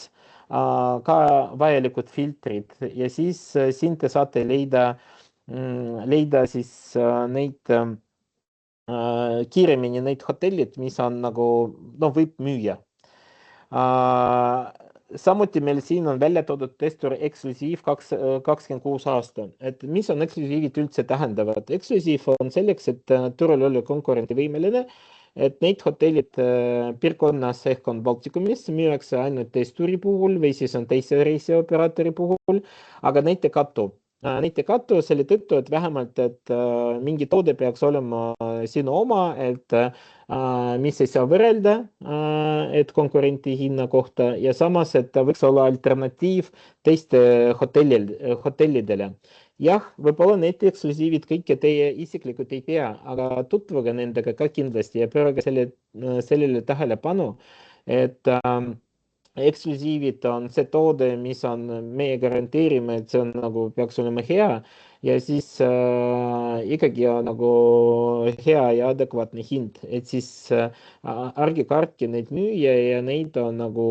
ka vajalikud filtrid ja siis siin te saate leida siis neid kiiremini neid hotellid, mis on nagu, võib müüa. Samuti meil siin on välja toodud testur eksklusiiv 26 aasta, et mis on eksklusiivid üldse tähendavad. Eksklusiiv on selleks, et turul olla konkurendivõimeline, et neid hotellid piirkonnas ehk on Baltikumis müüakse ainult testuri puhul või siis on teise reisioperaatori puhul, aga neid ei kattu. Neid ei kattu selle tõttu, et vähemalt, et mingi toode peaks olema sinu oma, et mis ei saa võrrelda, et konkurenti hinna kohta ja samas, et ta võiks olla alternatiiv teiste hotellidele. Jah, võib-olla need eksklusiivid kõike teie isiklikult ei tea, aga tutvuge nendega ka kindlasti ja pöörage sellele tähelepanu, et eksklusiivid on see toode, mis on, meie garanteerime, et see on nagu peaks olema hea ja siis ikkagi on nagu hea ja adekvaatne hind, et siis ärge kartke neid müüa ja neid on nagu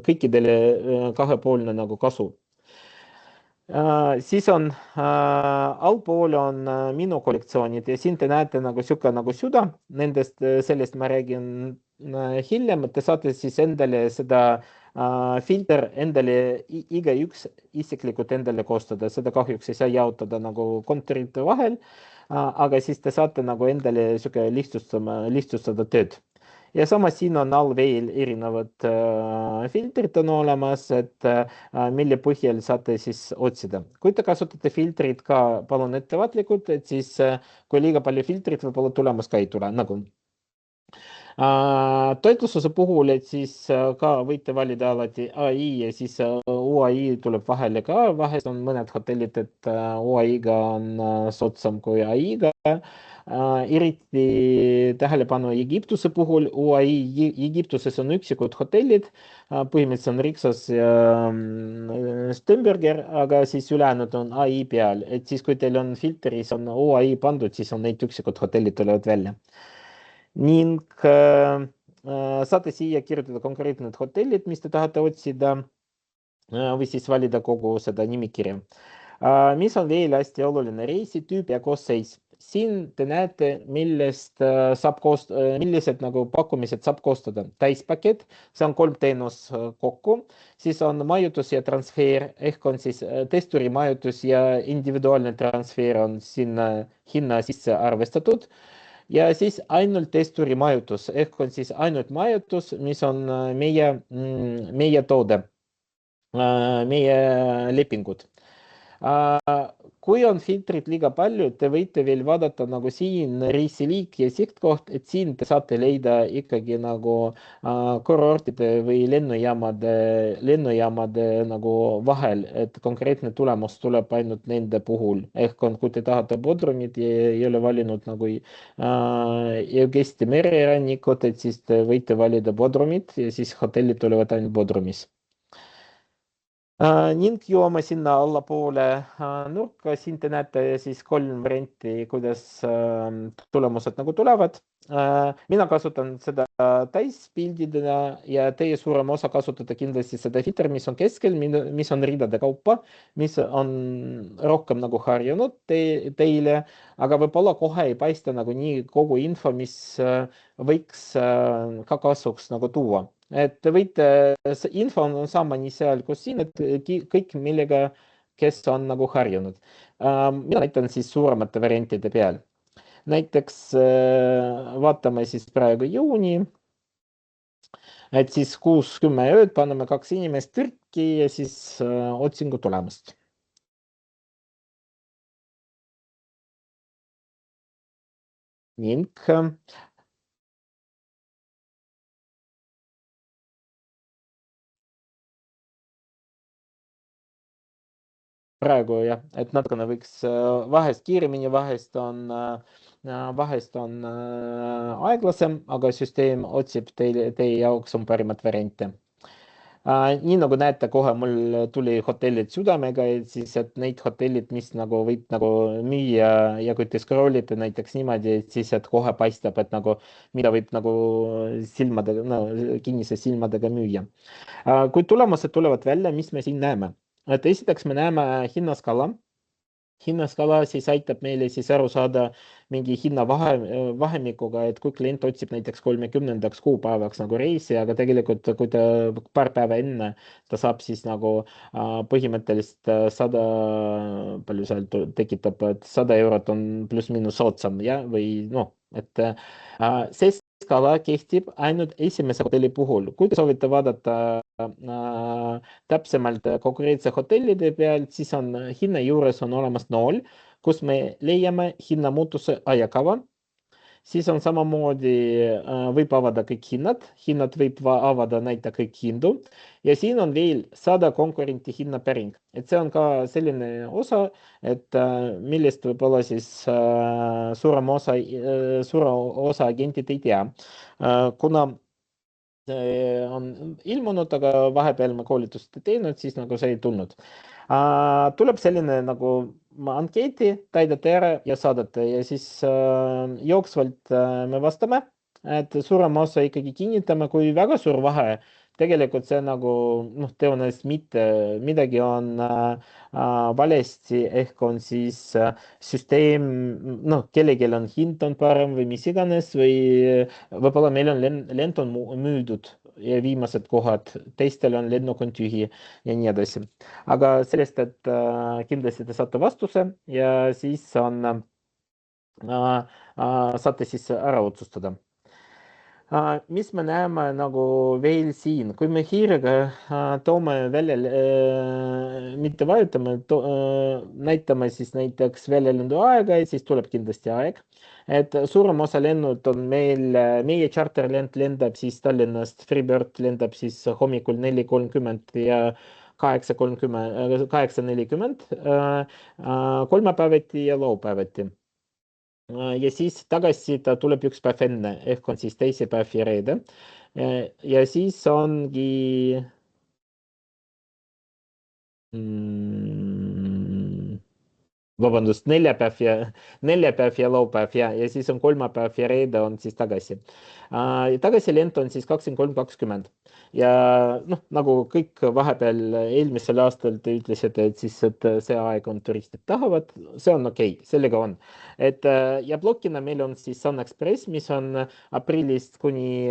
kõikidele kahepoolne nagu kasu. Siis on allpool on minu kollektsioonid ja siin te näete nagu sihuke nagu süda, sellest ma räägin hiljem, et te saate siis endale seda filter endale igaüks isiklikult endale koostada, seda kahjuks ei saa jaotada nagu kontorite vahel, aga siis te saate nagu endale sihuke lihtsustada tööd. Ja samas siin on all veel erinevad filtrid on olemas, et mille põhjal saate siis otsida. Kui te kasutate filtrid ka palun ettevaatlikult, et siis kui liiga palju filtrid võib-olla tulemas ka ei tule, nagu. Toitlususe puhul, et siis ka võite valida alati AI ja siis UAI tuleb vahele ka, vahest on mõned hotellid, et UAI-ga on soodsam kui AI-ga. Eriti tähelepanu Egiptuse puhul, UAI Egiptuses on üksikud hotellid, põhimõtteliselt on Rixos ja Stemberger, aga siis ülejäänud on AI peal, et siis kui teil on filtris on UAI pandud, siis on neid üksikud hotellid tulevad välja. Ning saate siia kirjutada konkreetne hotellid, mis te tahate otsida või siis valida kogu seda nimekirja. Mis on veel hästi oluline, reisitüüp ja koosseis. Siin te näete, millised nagu pakkumised saab koostada. Täispakett, see on 3 teenust kokku, siis on majutus ja transfer ehk on siis testurimajutus ja individuaalne transfer on sinna hinna sisse arvestatud. Ja siis ainult testurimajutus ehk on siis ainult majutus, mis on meie toode, meie lepingud. Kui on filtrid liiga palju, te võite veel vaadata nagu siin reisiliik ja sihtkoht, et siin te saate leida ikkagi nagu kurortide või lennujaamade nagu vahel, et konkreetne tulemus tuleb ainult nende puhul. ehk on, kui te tahate Bodrumit ja ei ole valinud nagu Eugesti mererannikut, et siis te võite valida Bodrumit ja siis hotellid tulevad ainult Bodrumis. Ning jõuame sinna allapoole nurka, siin te näete siis 3 varianti, kuidas tulemused nagu tulevad. Mina kasutan seda täispildidena ja teie suurem osa kasutate kindlasti seda filtri, mis on keskel, mis on ridade kaupa, mis on rohkem nagu harjunud teile, aga võib-olla kohe ei paista nagu nii kogu info, mis võiks ka kasuks nagu tuua. Et te võite, info on sama nii seal kui siin, et kõik millega, kes on nagu harjunud. Mina näitan siis suuremate variantide peal. Näiteks vaatame siis praegu juuni, et siis 6-10 ööd paneme 2 inimest Türki ja siis otsingu tulemust. Ning praegu jah, et natukene võiks vahest kiiremini, vahest on aeglasem, aga süsteem otsib teie jaoks on parimat variante. Nii nagu näete, kohe mul tuli hotellid südamega, et siis, et neid hotellid, mis nagu võib nagu müüa ja kui te scroll ite näiteks niimoodi, et siis, et kohe paistab, et nagu mida võib nagu silmadega, no kinnise silmadega müüa. Kui tulemused tulevad välja, mis me siin näeme? Et esiteks me näeme hinnaskala. Hinnaskala siis aitab meile siis aru saada mingi vahemikuga, et kui klient otsib näiteks 30. kuupäevaks nagu reisi, aga tegelikult kui ta paar päeva enne, ta saab siis nagu põhimõtteliselt 100, palju seal tekitab, et 100 eurot on pluss-miinus soodsam ja, või noh, et see skala kehtib ainult esimese hotelli puhul. Kui te soovite vaadata täpsemalt konkreetse hotellide peal, siis on hinna juures on olemas 0, kus me leiame hinnamuutuse ajakava. Siis on samamoodi, võib avada kõik hinnad võib avada näita kõik hindu ja siin on veel 100 konkurenti hinnapäring, et see on ka selline osa, et millest võib-olla siis suurem osa agentid ei tea, kuna on ilmunud, aga vahepeal me koolitust ei teinud, siis nagu see ei tulnud. Tuleb selline nagu ankeeti, täidate ära ja saadate ja siis jooksvalt me vastame, et suurem osa ikkagi kinnitame, kui väga suur vahe. Tegelikult see nagu noh, tõenäoliselt mitte midagi on valesti, ehk on siis süsteem, noh, kellelgi on hind on parem või mis iganes või võib-olla meil on lend on müüdud ja viimased kohad, teistel on lennuk on tühi ja nii edasi. aga sellest, et kindlasti te saate vastuse ja siis on saate siis ära otsustada. Mis me näeme nagu veel siin, kui me hiirega toome välja, mitte vajutame, näitame siis näiteks väljalendu aega ja siis tuleb kindlasti aeg. Et suurem osa lennud on meil, meie charterlend lendab siis Tallinnast, Freebird lendab siis hommikul 4:30 ja 8:40 kolmapäeviti ja laupäeviti. Ja siis tagasi ta tuleb üks päev enne, ehk on siis teisipäev ja reede. Ja siis ongi vabandust, neljapäev ja laupäev ja siis on kolmapäev ja reede on siis tagasi. Tagasilend on siis 23.20 ja noh, nagu kõik vahepeal eelmisel aastal te ütlesite, et siis, et see aeg on turistid tahavad, see on okei, sellega on. Et ja plokina meil on siis Sun Express, mis on aprillist kuni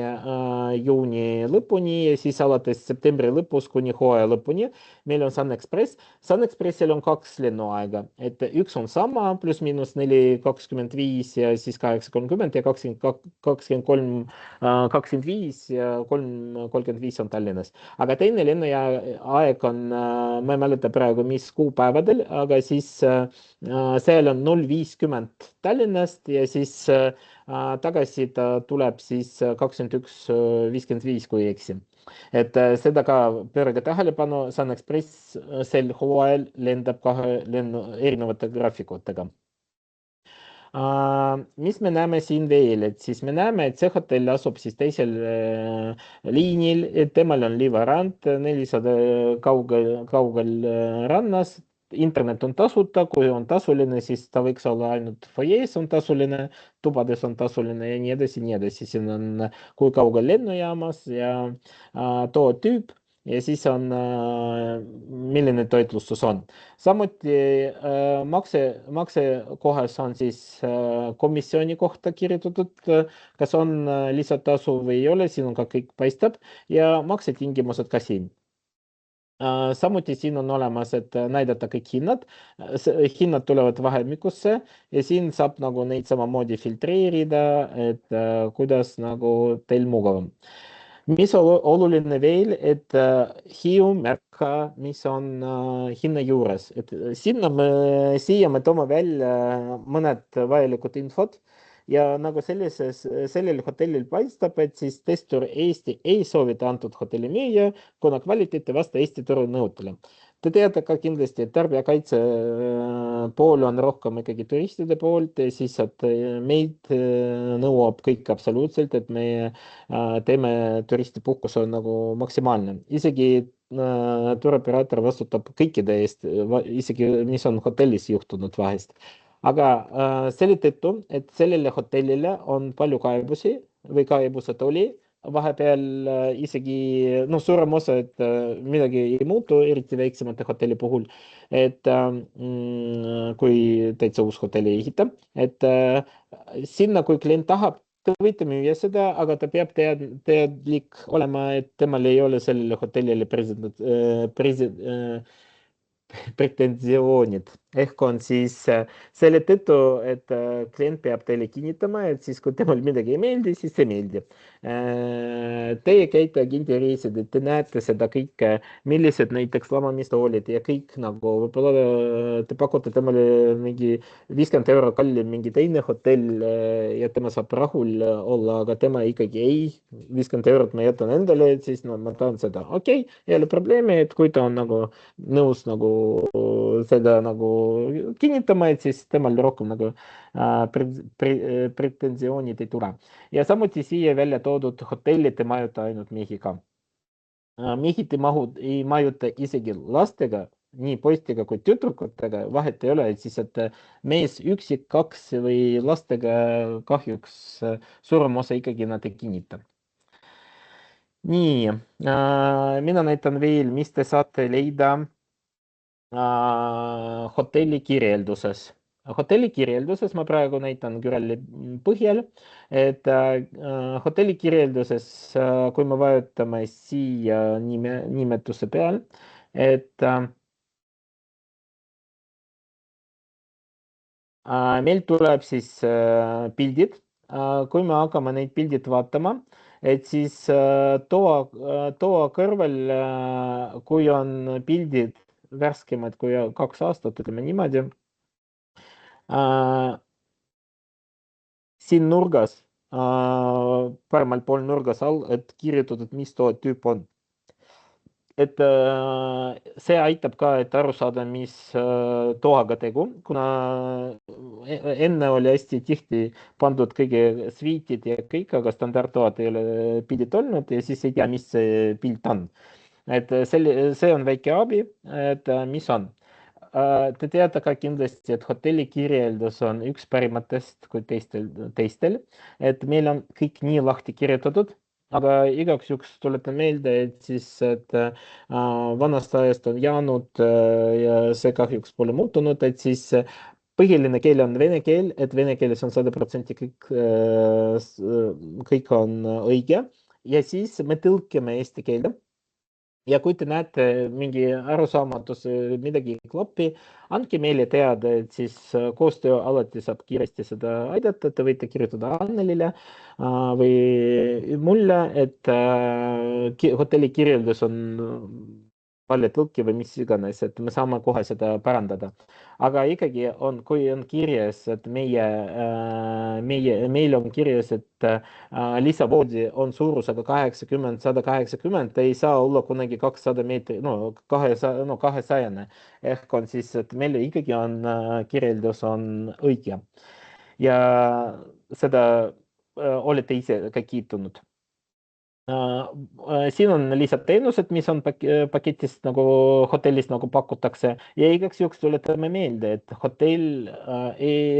juuni lõpuni ja siis alates septembri lõpus kuni hooaja lõpuni meil on Sun Express. Sun Expressil on kaks lennuaega, et üks on sama, pluss-miinus 4.25 ja siis 8.30 ja 23.25 ja 3.35 on Tallinnas. Aga teine lennuaeg on, ma ei mäleta praegu, mis kuupäevadel, aga siis seal on 0.50 Tallinnast ja siis tagasi ta tuleb siis 21.55, kui ei eksi. Et seda ka pöörage tähelepanu, Sun Express sel hooajal lendab kahe erinevate graafikutega. Mis me näeme siin veel, et siis me näeme, et see hotell asub siis teisel liinil, et temal on liivarand 400 kaugel rannas. Internet on tasuta, kui on tasuline, siis ta võiks olla ainult foyees on tasuline, tubades on tasuline ja nii edasi, nii edasi. Siin on kui kaugel lennujaamas ja too tüüp ja siis on, milline toitlustus on. Samuti maksekohas on siis komisjoni kohta kirjutatud, kas on lisatasu või ei ole, siin on ka kõik paistab ja maksetingimused ka siin. Samuti siin on olemas, et näidata kõik hinnad. Hinnad tulevad vahemikusse ja siin saab nagu neid samamoodi filtreerida, et kuidas nagu teil mugavam. Mis oluline veel, et Hiiu märka, mis on hinna juures, et siia me toome välja mõned vajalikud infod ja nagu sellel hotellil paistab, et siis testur Eesti ei soovita antud hotelli müüa, kuna kvaliteet ei vasta Eesti turu nõutele. Te teate ka kindlasti, et tarbijakaitse pool on rohkem ikkagi turistide poolt ja siis, et meid nõuab kõik absoluutselt, et me teeme turistipuhkuse nagu maksimaalne. Isegi turoperaator vastutab kõikide eest, isegi mis on hotellis juhtunud vahest. Aga selle tõttu, et sellele hotellile on palju kaebusi või kaebused oli, vahepeal isegi, noh, suurem osa, et midagi ei muutu, eriti väiksemate hotelli puhul, et kui täitsa uus hotelli ehitab, et sinna, kui klient tahab, te võite müüa seda, aga ta peab teadlik olema, et temal ei ole sellele hotellile pretensioonid ehk on siis selle tõttu, et klient peab teile kinnitama, et siis kui temal midagi ei meeldi, siis ei meeldi. Teie käite agendireisid, et te näete seda kõike, millised näiteks lamamistoolid ja kõik nagu võib-olla te pakute temale mingi 50 euro kallim mingi teine hotell ja tema saab rahul olla, aga tema ikkagi ei, 50 eurot ma jätan endale, et siis no, ma tahan seda. Okei, ei ole probleemi, et kui ta on nagu nõus nagu seda nagu kinnitama, et siis temal rohkem nagu pretensioonid ei tule. Ja samuti siia välja toodud hotellid ei majuta ainult mehi ka. Mehid ei majuta isegi lastega, nii poistega kui tüdrukutega, vahet ei ole, et siis, et mees üksik, kaks või lastega kahjuks suurem osa ikkagi nad ei kinnita. Nii, mina näitan veel, mis te saate leida hotelli kirjelduses. Hotelli kirjelduses ma praegu näitan Kürelli põhjal, et hotelli kirjelduses, kui me vajutame siia nimetuse peal, et meil tuleb siis pildid, kui me hakkame neid pildid vaatama, et siis toa kõrval, kui on pildid värskemad kui 2 aastat, ütleme niimoodi. Siin nurgas, paremal pool nurgas all, et kirjutatud, mis too tüüp on. Et see aitab ka, et aru saada, mis toaga tegu, kuna enne oli hästi tihti pandud kõige sviitid ja kõik, aga standardtoad ei ole pildid olnud ja siis ei tea, mis see pilt on. Et see on väike abi, et mis on. te teate ka kindlasti, et hotelli kirjeldus on üks parimatest kui teistel, et meil on kõik nii lahti kirjutatud, aga igaks juhuks tuletan meelde, et vanast ajast on jäänud ja see kahjuks pole muutunud, et siis põhiline keel on vene keel, et vene keeles on 100% kõik on õige ja siis me tõlkime eesti keelde. Ja kui te näete mingi arusaamatus, midagi ei klapi, andke meile teada, et siis koostöö alati saab kiiresti seda aidata, te võite kirjutada Annelile või mulle, et hotelli kirjeldus on palju tõlki või mis iganes, et me saame kohe seda parandada. Aga ikkagi on, kui on kirjas, et meil on kirjas, et lisavoodi on suurusega 80, 180, ei saa olla kunagi 200 meetrit, no 200, ehk on siis, et meil ikkagi on kirjeldus on õige. Ja seda olete ise ka kiitunud. Siin on lisateenused, mis on paketist nagu hotellis nagu pakutakse ja igaks juhuks tuletame meelde, et hotell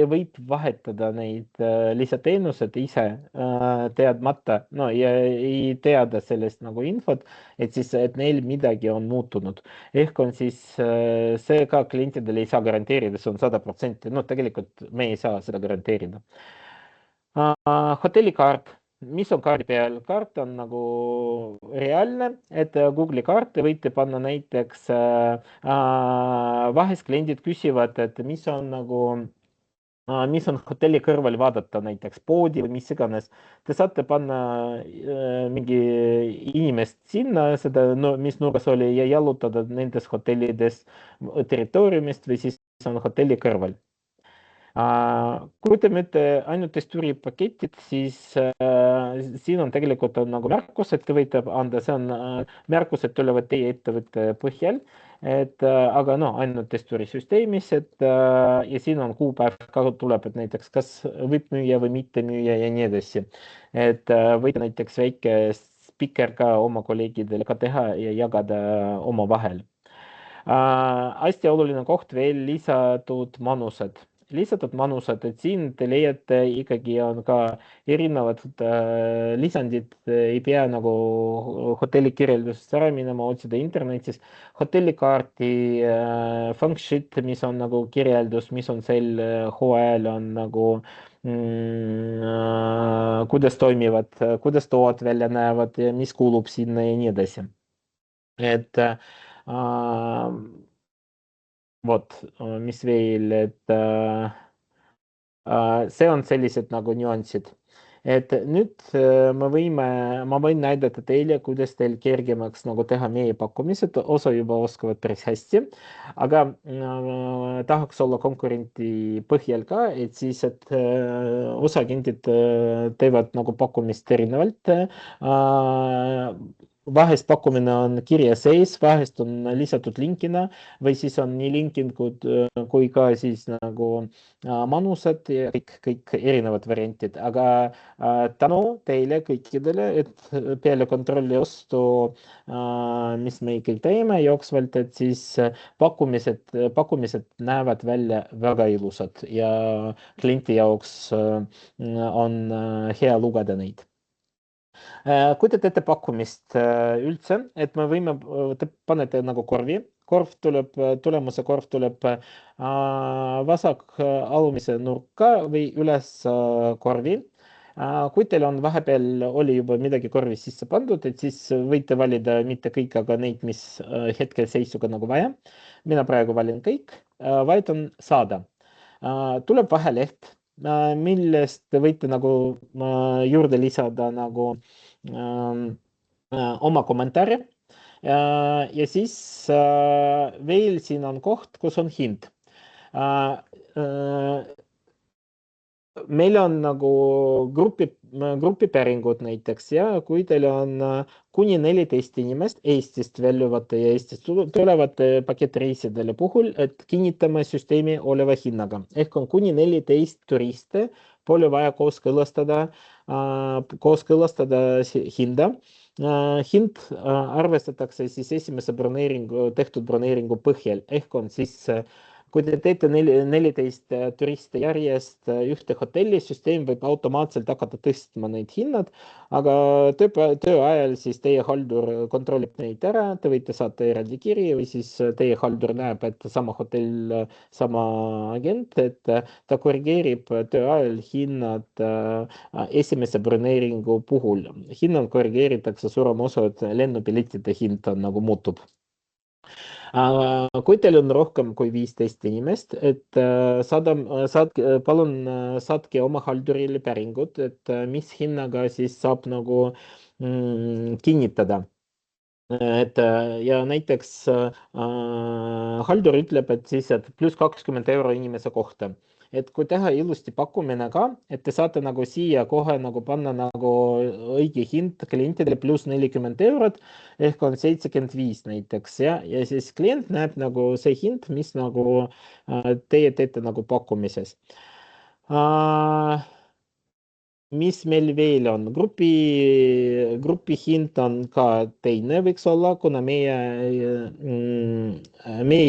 võib vahetada neid lisateenused ise teadmata, no ja ei teada sellest nagu infot, et siis, et neil midagi on muutunud. Ehk on siis see ka klientidele ei saa garanteerida, see on 100%, no tegelikult me ei saa seda garanteerida. Hotellikaart. Mis on kaardi peal? Kaart on nagu reaalne, et Google'i kaarte võite panna näiteks, vahest kliendid küsivad, et mis on hotelli kõrval vaadata, näiteks poodi või mis iganes. Te saate panna mingi inimest sinna, seda, no, mis nurgas oli ja jalutada nendes hotellides territooriumist või siis on hotelli kõrval. Kui te mõtlete ainult testuuripaketid, siis siin on tegelikult on nagu märkused, te võite anda, see on märkused tulevad teie ettevõtte põhjal, et aga no ainult testuurisüsteemis, et ja siin on kuupäev ka tuleb, et näiteks kas võib müüa või mitte müüa ja nii edasi. Et võite näiteks väike spikker ka oma kolleegidele ka teha ja jagada omavahel. Hästi oluline koht veel lisatud manused. Lisatud manused, et siin te leiate ikkagi on ka erinevad lisandid, ei pea nagu hotelli kirjeldusest ära minema, otsida internetis. Hotellikaarti function, mis on nagu kirjeldus, mis on sel hooajal on nagu kuidas toimivad, kuidas toad välja näevad ja mis kuulub sinna ja nii edasi. Et vot, mis veel, et see on sellised nagu nüansid. Et nüüd ma võin näidata teile, kuidas teil kergemaks nagu teha meie pakkumised, osa juba oskavad päris hästi, aga tahaks olla konkurenti põhjal ka, et siis, et osa kliendid teevad nagu pakkumist erinevalt. Vahest pakkumine on kirja sees, vahest on lisatud linkina või siis on nii linkinud kui ka siis nagu manused ja kõik erinevad variantid, aga tänu teile kõikidele, et peale kontrolli ostu, mis me ikkagi teeme jooksvalt, et siis pakkumised näevad välja väga ilusad ja klienti jaoks on hea lugeda neid. Kui te teete pakkumist üldse, et me võime, te panete nagu korvi, tulemuse korv tuleb vasak alumise nurka või üles korvi. Kui teil on vahepeal oli juba midagi korvis sisse pandud, et siis võite valida mitte kõik, aga neid, mis hetkel seisuga nagu vaja. Mina praegu valin kõik, vajutan saada. Tuleb vaheleht, millest te võite nagu juurde lisada nagu oma kommentaare ja siis veel siin on koht, kus on hind. Meil on nagu grupipäringud näiteks ja kui teil on kuni 14 inimest Eestist väljuvate ja Eestist tulevate pakettreisidele puhul, et kinnitame süsteemi oleva hinnaga. Ehk on kuni 14 turiste, pole vaja kooskõlastada hinda hind arvestatakse siis esimese tehtud broneeringu põhjal, ehk on siis kui te teete 14 turisti järjest ühte hotelli, süsteem võib automaatselt hakata tõstma neid hinnad, aga töö ajal siis teie haldur kontrollib neid ära, te võite saata eraldi kirja või siis teie haldur näeb, et sama hotell, sama agent, et ta korrigeerib töö ajal hinnad esimese broneeringu puhul. Hinnad korrigeeritakse suurem osa, et lennupiletite hind on nagu muutub. Kui teil on rohkem kui 15 inimest, et palun saatke oma haldurile päringud, et mis hinnaga siis saab nagu kinnitada. Et ja näiteks haldur ütleb, et siis, et pluss 20 euro inimese kohta. Et kui teha ilusti pakkumine ka, et te saate nagu siia kohe nagu panna nagu õige hind klientidele pluss 40 eurot ehk on 75 näiteks ja siis klient näeb nagu see hind, mis nagu teie teete nagu pakkumises. Mis meil veel on? Grupi hind on ka teine võiks olla, kuna meie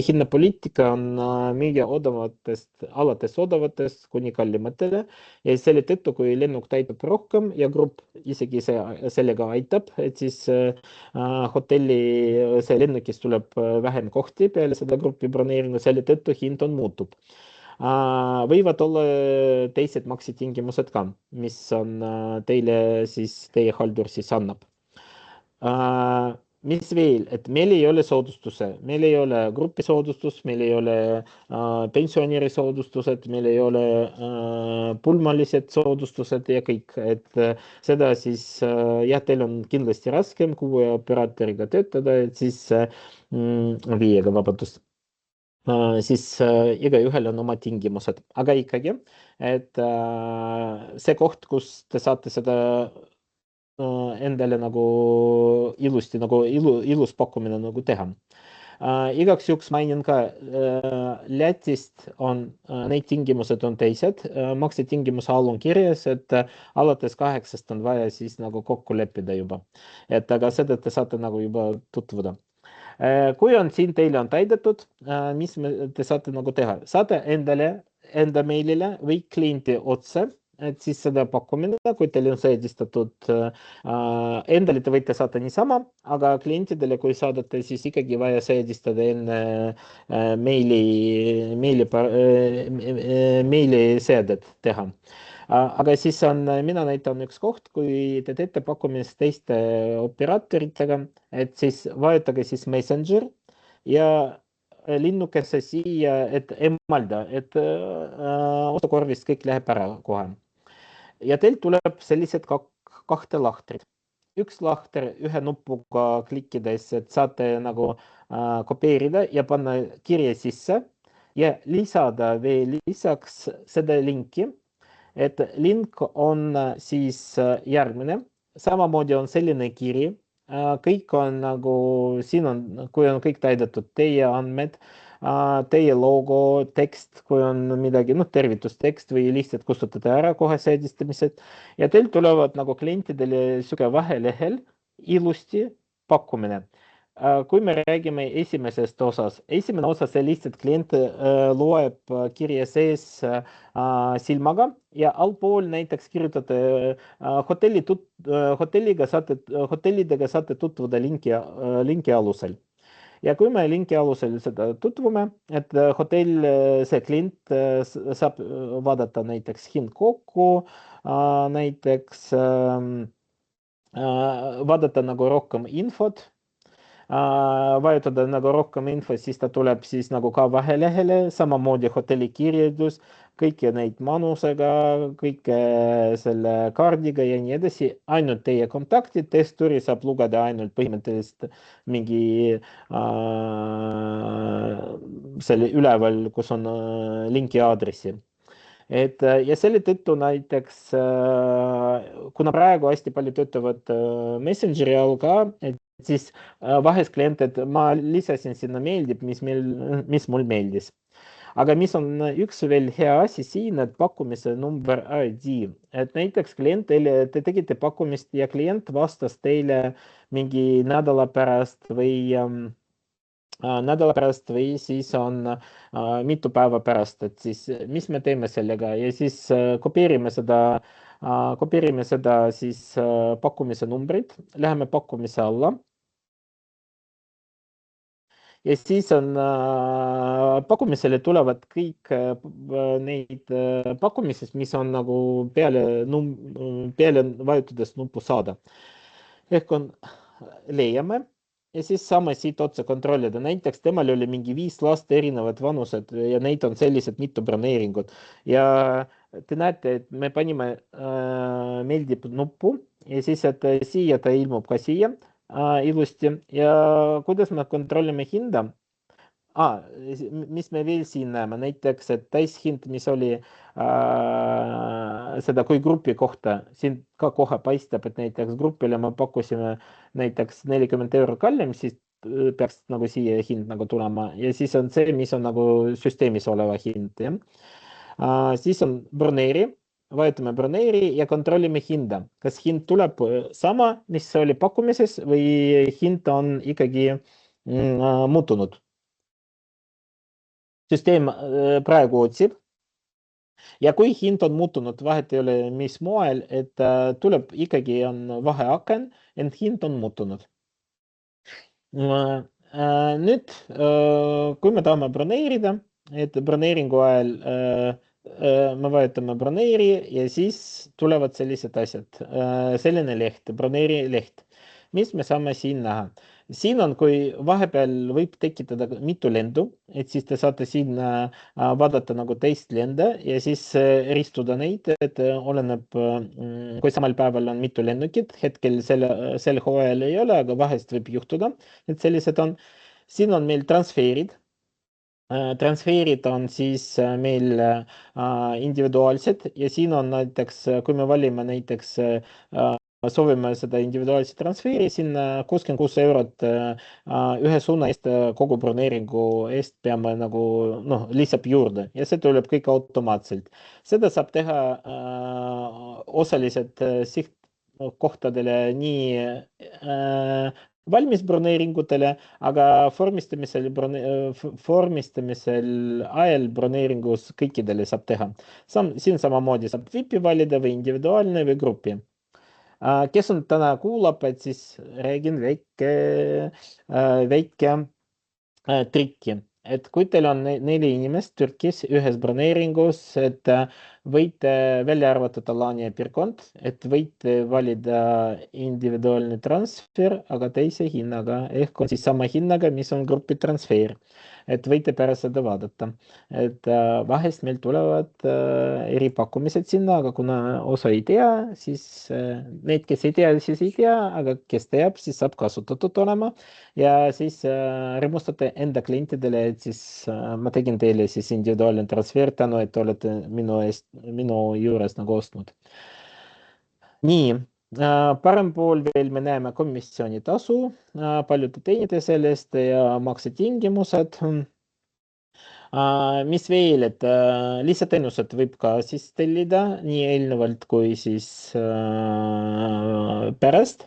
hinnapoliitika on müüa alates odavatest kuni kallimatele ja selle tõttu, kui lennuk täitub rohkem ja grupp isegi sellega aitab, et siis hotelli lennukis tuleb vähem kohti peale seda grupi broneeringu, selle tõttu hind on muutub. Võivad olla teised maksetingimused ka, mis on teile siis, teie haldur siis annab. Mis veel, et meil ei ole soodustuse, meil ei ole grupisoodustus, meil ei ole pensionäri soodustused, meil ei ole pulmalised soodustused ja kõik, et seda siis jah, teil on kindlasti raskem 6 operaatoriga töötada, et siis 5-ga, vabandust. Siis igaühel on oma tingimused, aga ikkagi, et see koht, kus te saate seda endale nagu ilusti, nagu ilus pakkumine nagu teha. Igaks juhuks mainin ka, Lätist on neid tingimused on teised, maksetingimuse all on kirjas, et alates 8 on vaja siis nagu kokku leppida juba, et aga seda te saate nagu juba tutvuda. Kui on siin teile on täidetud, mis te saate nagu teha? Saate enda meilile või klienti otse, et siis seda pakkumine, kui teil on seedistatud endale, te võite saata niisama, aga klientidele, kui saadate, siis ikkagi vaja seedistada enne meiliseadet teha. Aga siis mina näitan üks koht, kui te teete pakkumist teiste operaatoritega, et siis vajutage siis Messenger ja linnukese siia, et eemalda, et ostukorvist kõik läheb ära kohe. Ja teil tuleb sellised kahte lahtrit. Üks lahter ühe nupuga klikkides, et saate nagu kopeerida ja panna kirja sisse ja lisada veel lisaks seda linki, et link on siis järgmine, samamoodi on selline kiri, kõik on nagu, siin on, kui on kõik täidetud, teie andmed, teie logo, tekst, kui on midagi, tervitustekst või lihtsalt kustutada ära kohe seedistamised ja teil tulevad nagu klientidele sihuke vahelehel ilusti pakkumine. Kui me räägime esimesest osas, esimene osa, see lihtsalt klient loeb kirja sees silmaga ja allpool näiteks kirjutate hotellidega saate tutvuda linki alusel. Ja kui me linki alusel seda tutvume, et hotell, see klient saab vaadata näiteks hind kokku, näiteks vaadata nagu rohkem infot, vajutada nagu rohkem info, siis ta tuleb siis nagu ka vahelehele, samamoodi hotelli kirjeldus, kõike neid manusega, kõike selle kaardiga ja nii edasi, ainult teie kontaktid, testuri saab lugeda ainult põhimõtteliselt mingi selle üleval, kus on linki aadressi. Et ja selle tõttu näiteks, kuna praegu hästi palju töötavad Messengeri all ka, et siis vahest klient, et ma lisasin sinna meeldib, mis mul meeldis. Aga mis on üks veel hea asi siin, et pakkumise number ID, et näiteks te tegite pakkumist ja klient vastas teile mingi nädala pärast või siis on mitu päeva pärast, et siis mis me teeme sellega ja siis kopeerime seda siis pakkumise numbrit, läheme pakkumise alla ja siis on pakkumisele tulevad kõik neid pakkumised, mis on nagu peale vajutades nuppu saada. Ehk on leiame ja siis saame siit otse kontrollida. Näiteks temal oli mingi 5 last erinevad vanused ja neid on sellised mitu broneeringut. Ja te näete, et me panime meeldib nuppu ja siis, et siia ta ilmub ka siia ilusti. Ja kuidas me kontrollime hinda? Mis me veel siin näeme, näiteks, et täishind, mis oli seda kui grupi kohta, siin ka kohe paistab, et näiteks grupile me pakkusime näiteks 40 € kallim, siis peaks nagu siia hind nagu tulema ja siis on see, mis on nagu süsteemis oleva hind, jah. Siis on broneeri, vajutame broneeri ja kontrollime hinda, kas hind tuleb sama, mis oli pakkumises või hind on ikkagi muutunud. Süsteem praegu otsib ja kui hind on muutunud, vahet ei ole, mis moel, et tuleb ikkagi on vaheaken, ent hind on muutunud. Nüüd, kui me tahame broneerida, et broneeringu ajal me vajutame broneeri ja siis tulevad sellised asjad, selline leht, broneeri leht. Mis me saame siin näha? Siin on, kui vahepeal võib tekitada mitu lendu, et siis te saate siin vaadata nagu teist lende ja siis ristuda neid, et oleneb, kui samal päeval on mitu lennukit, hetkel sel hooajal ei ole, aga vahest võib juhtuda, et sellised on. Siin on meil transferid. Transferid on siis meil individuaalsed ja siin on näiteks, kui me valime näiteks soovime seda individuaalset transferi, sinna 66 € ühe suuna eest kogu broneeringu eest peame nagu lihtsalt juurde ja see tuleb kõik automaatselt. Seda saab teha osaliselt sihtkohtadele nii valmis broneeringutele, aga vormistamisel ajal broneeringus kõikidele saab teha. Siin samamoodi saab VIP-i valida või individuaalne või grupi. Kes on täna kuulab, et siis räägin väike trikki, et kui teil on 4 inimest Türgis ühes broneeringus, et võite välja arvatud Alania piirkond, et võite valida individuaalne transfer, aga teise hinnaga ehk on siis sama hinnaga, mis on grupi transfer. Et võite pärast seda vaadata, et vahest meil tulevad eripakkumised sinna, aga kuna osa ei tea, siis need, kes ei tea, siis ei tea, aga kes teab, siis saab kasutatud olema ja siis rõõmustate enda klientidele, et siis ma tegin teile siis individuaalne transfer tänu, et olete minu juures nagu ostnud. Nii. Parem pool veel me näeme komisjonitasu, palju te teenite sellest ja maksetingimused. Mis veel, et lisateenused võib ka siis tellida nii eelnevalt kui siis pärast.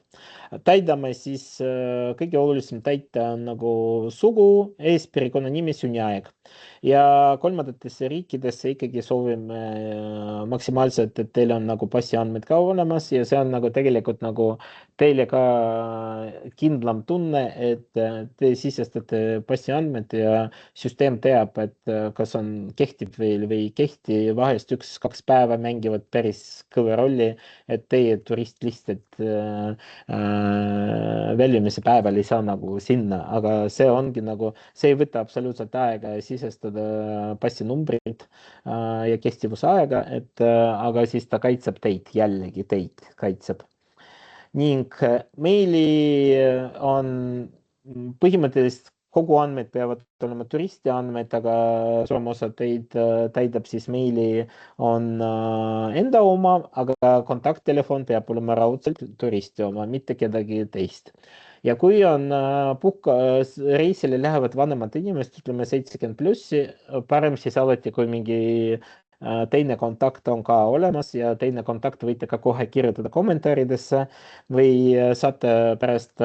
Täidame siis kõige olulisem täita on nagu sugu, perekonnanimi, sünniaeg. Ja kolmandatesse riikidesse ikkagi soovime maksimaalselt, et teil on nagu passiandmed ka olemas ja see on nagu tegelikult nagu teile ka kindlam tunne, et te sisestate passiandmed ja süsteem teab, et kas on kehtib veel või ei kehti. Vahest 1-2 päeva mängivad päris kõva rolli, et teie turist lihtsalt väljumise päeval ei saa nagu sinna, aga see ongi nagu, see ei võta absoluutselt aega sisestada passinumbrit ja kehtivusaega, et aga siis ta kaitseb teid, jällegi teid kaitseb. Ning meili on põhimõtteliselt kogu andmed peavad olema turisti andmed, aga suurem osa teid täidab siis meili on enda oma, aga kontakttelefon peab olema raudselt turisti oma, mitte kedagi teist. Ja kui on reisile lähevad vanemad inimesed, ütleme 70 plussi, parem siis alati, kui mingi teine kontakt on ka olemas ja teine kontakt võite ka kohe kirjutada kommentaaridesse või saate pärast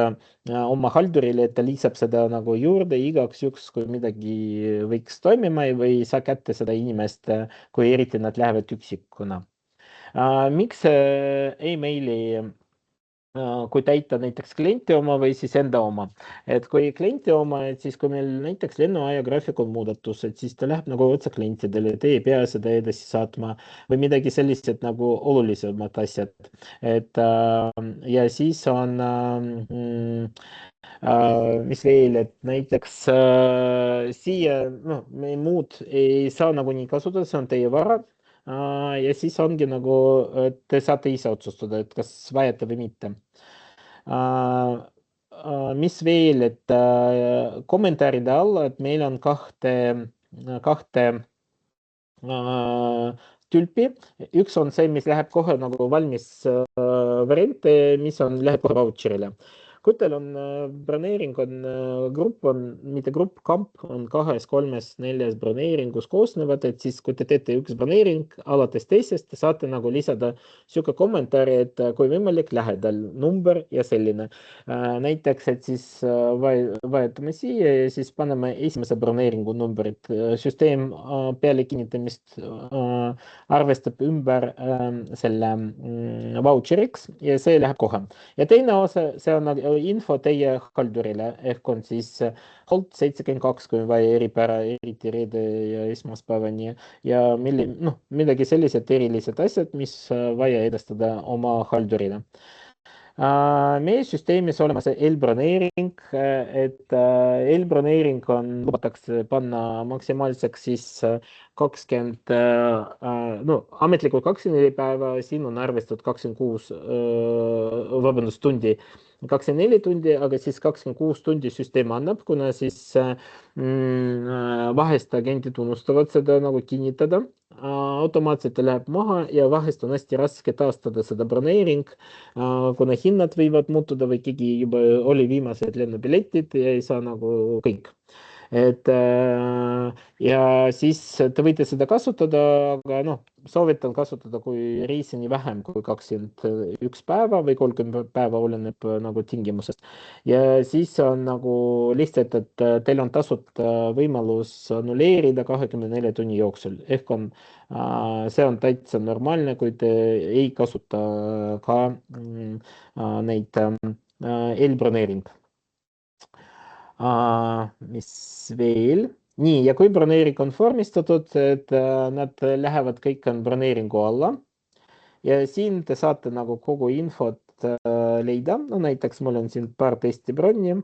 oma haldurile, et ta lisab seda nagu juurde igaks juhuks, kui midagi võiks toimima või saa kätte seda inimest, kui eriti nad lähevad üksikuna. Miks emaili kui täita näiteks klienti oma või siis enda oma. Et kui klienti oma, et siis kui meil näiteks lennuaja graafikul muudatused, siis ta läheb nagu otse klientidele, te ei pea seda edasi saatma või midagi sellised nagu olulisemad asjad. Et ja siis on mis veel, et näiteks siia no, me muud ei saa nagunii kasutada, see on teie vara. Ja siis ongi nagu, et te saate ise otsustada, et kas vajate või mitte. Mis veel, et kommentaaride alla, et meil on kahte tülpi. Üks on see, mis läheb kohe nagu valmis variant, mis läheb kohe vautšerile. Kui teil on broneering, on grupp, on mitte grupp, kamp on 2, 3, 4 broneeringus koosnevad, et siis kui te teete üks broneering alates teisest, te saate nagu lisada sihuke kommentaari, et kui võimalik lähedal number ja selline. Näiteks, et siis vajutame siia ja siis paneme esimese broneeringu numbrit. Süsteem peale kinnitamist arvestab ümber selle vautšeriks ja see läheb kohe. Ja teine osa, see on info teie haldurile, ehk on siis Holt 72, kui vaja eripära, eriti reede ja esmaspäevani ja midagi sellised erilised asjad, mis vaja edastada oma haldurile. Meie süsteemis olemas eelbroneering, et eelbroneering lubatakse panna maksimaalseks siis 20, no ametlikult 24 päeva, siin on arvestatud 26, vabandust, tundi. 24 tundi, aga siis 26 tundi süsteem annab, kuna siis vahest agendid unustavad seda nagu kinnitada. Automaatselt läheb maha ja vahest on hästi raske taastada seda broneering, kuna hinnad võivad muutuda või keegi juba oli viimased lennupiletid ja ei saa nagu kõik. Et ja siis te võite seda kasutada, aga noh, soovitan kasutada, kui reisini vähem kui 21 päeva või 30 päeva, oleneb nagu tingimusest. Ja siis on nagu lihtsalt, et teil on tasuta võimalus annuleerida 24 tunni jooksul, ehk see on täitsa normaalne, kui te ei kasuta ka neid eelbroneering. Mis veel? Nii, ja kui broneering on vormistatud, et nad lähevad, kõik on broneeringu alla ja siin te saate nagu kogu infot leida. No näiteks mul on siin paar testi bronni,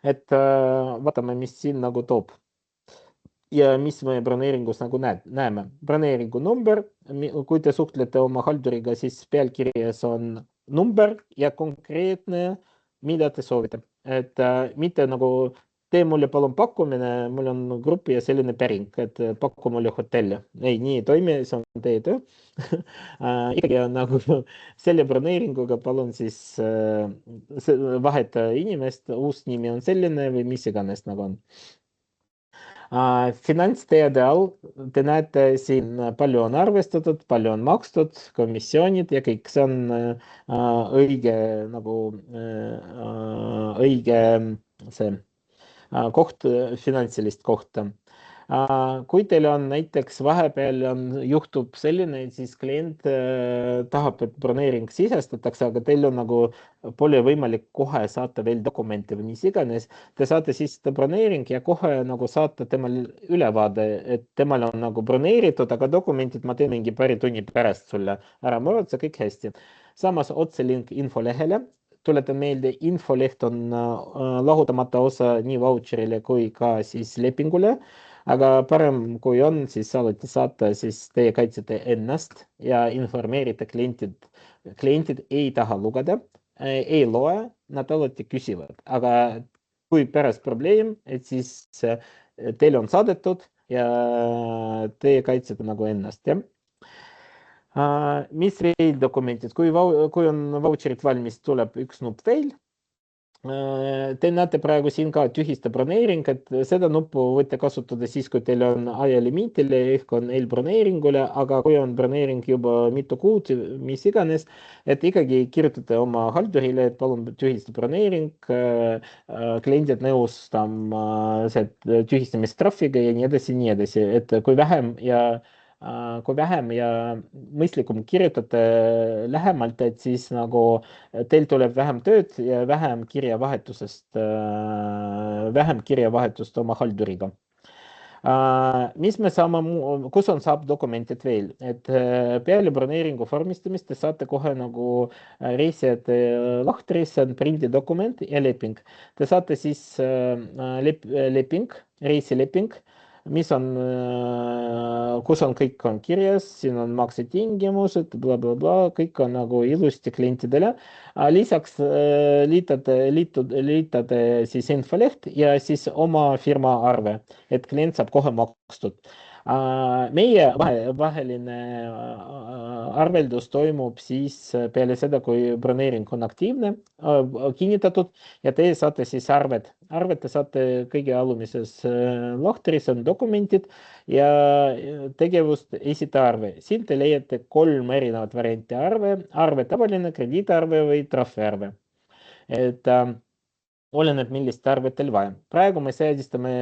et vaatame, mis siin nagu toob. Ja mis me broneeringus nagu näeme. Broneeringu number, kui te suhtlete oma halduriga, siis pealkirjas on number ja konkreetne, mida te soovite. Et mitte nagu tee mulle palun pakkumine, mul on grupi ja selline päring, et paku mulle hotelli. Ei, nii ei toimi, see on teie töö. Ikkagi on nagu selle broneeringuga palun siis vaheta inimest, uus nimi on selline või mis iganes nagu on. Finantsteade all te näete siin, palju on arvestatud, palju on makstud, komisjonid ja kõik, see on õige nagu õige see koht, finantsilist kohta. Kui teil on näiteks vahepeal juhtub selline, siis klient tahab, et broneering sisestatakse, aga teil on nagu pole võimalik kohe saata veel dokumente või mis iganes, te saate sisestada broneering ja kohe nagu saata temal ülevaade, et temal on nagu broneeritud, aga dokumendid ma teen mingi paari tunni pärast sulle ära, muretse kõik hästi. Samas otselink infolehele. Tuletan meelde, infoleht on lahutamata osa nii vautšerile kui ka siis lepingule. Aga parem kui on, siis alati saata, siis teie kaitsete ennast ja informeerite klientid. Klientid ei taha lugeda, ei loe, nad alati küsivad. Aga kui pärast probleem, et siis teile on saadetud ja teie kaitsete nagu ennast, jah. Mis veel dokumendid, kui on vautšerid valmis, tuleb üks nupp veel. Te näete praegu siin ka tühista broneering, et seda nuppu võite kasutada siis, kui teil on ajalimiitile ehk on eelbroneeringule, aga kui on broneering juba mitu kuud, mis iganes, et ikkagi kirjutate oma haldurile, et palun tühista broneering, kliendid nõustama see tühistamistrahviga ja nii edasi, et kui vähem ja mõistlikum kirjutate lähemalt, et siis nagu teil tuleb vähem tööd ja vähem kirjavahetust oma halduriga. Mis me saame, kus on saab dokumendid veel, et peale broneeringu vormistamist te saate kohe nagu reisijate lahtris, see on prindidokument ja leping. Te saate siis leping, reisileping, mis on, kus on kõik on kirjas, siin on maksetingimused, kõik on nagu ilusti klientidele. Lisaks liitate siis infoleht ja siis oma firma arve, et klient saab kohe makstud. Meie vaheline arveldus toimub siis peale seda, kui broneering on aktiivne, kinnitatud ja teie saate siis arved. Arved te saate kõige alumises lahtris on dokumendid ja tegevust esitaarve. Siin te leiate 3 erinevat varianti arve tavaline, krediitarve või trahviarve. Et oleneb, millist arvet teil vaja. Praegu me seadistame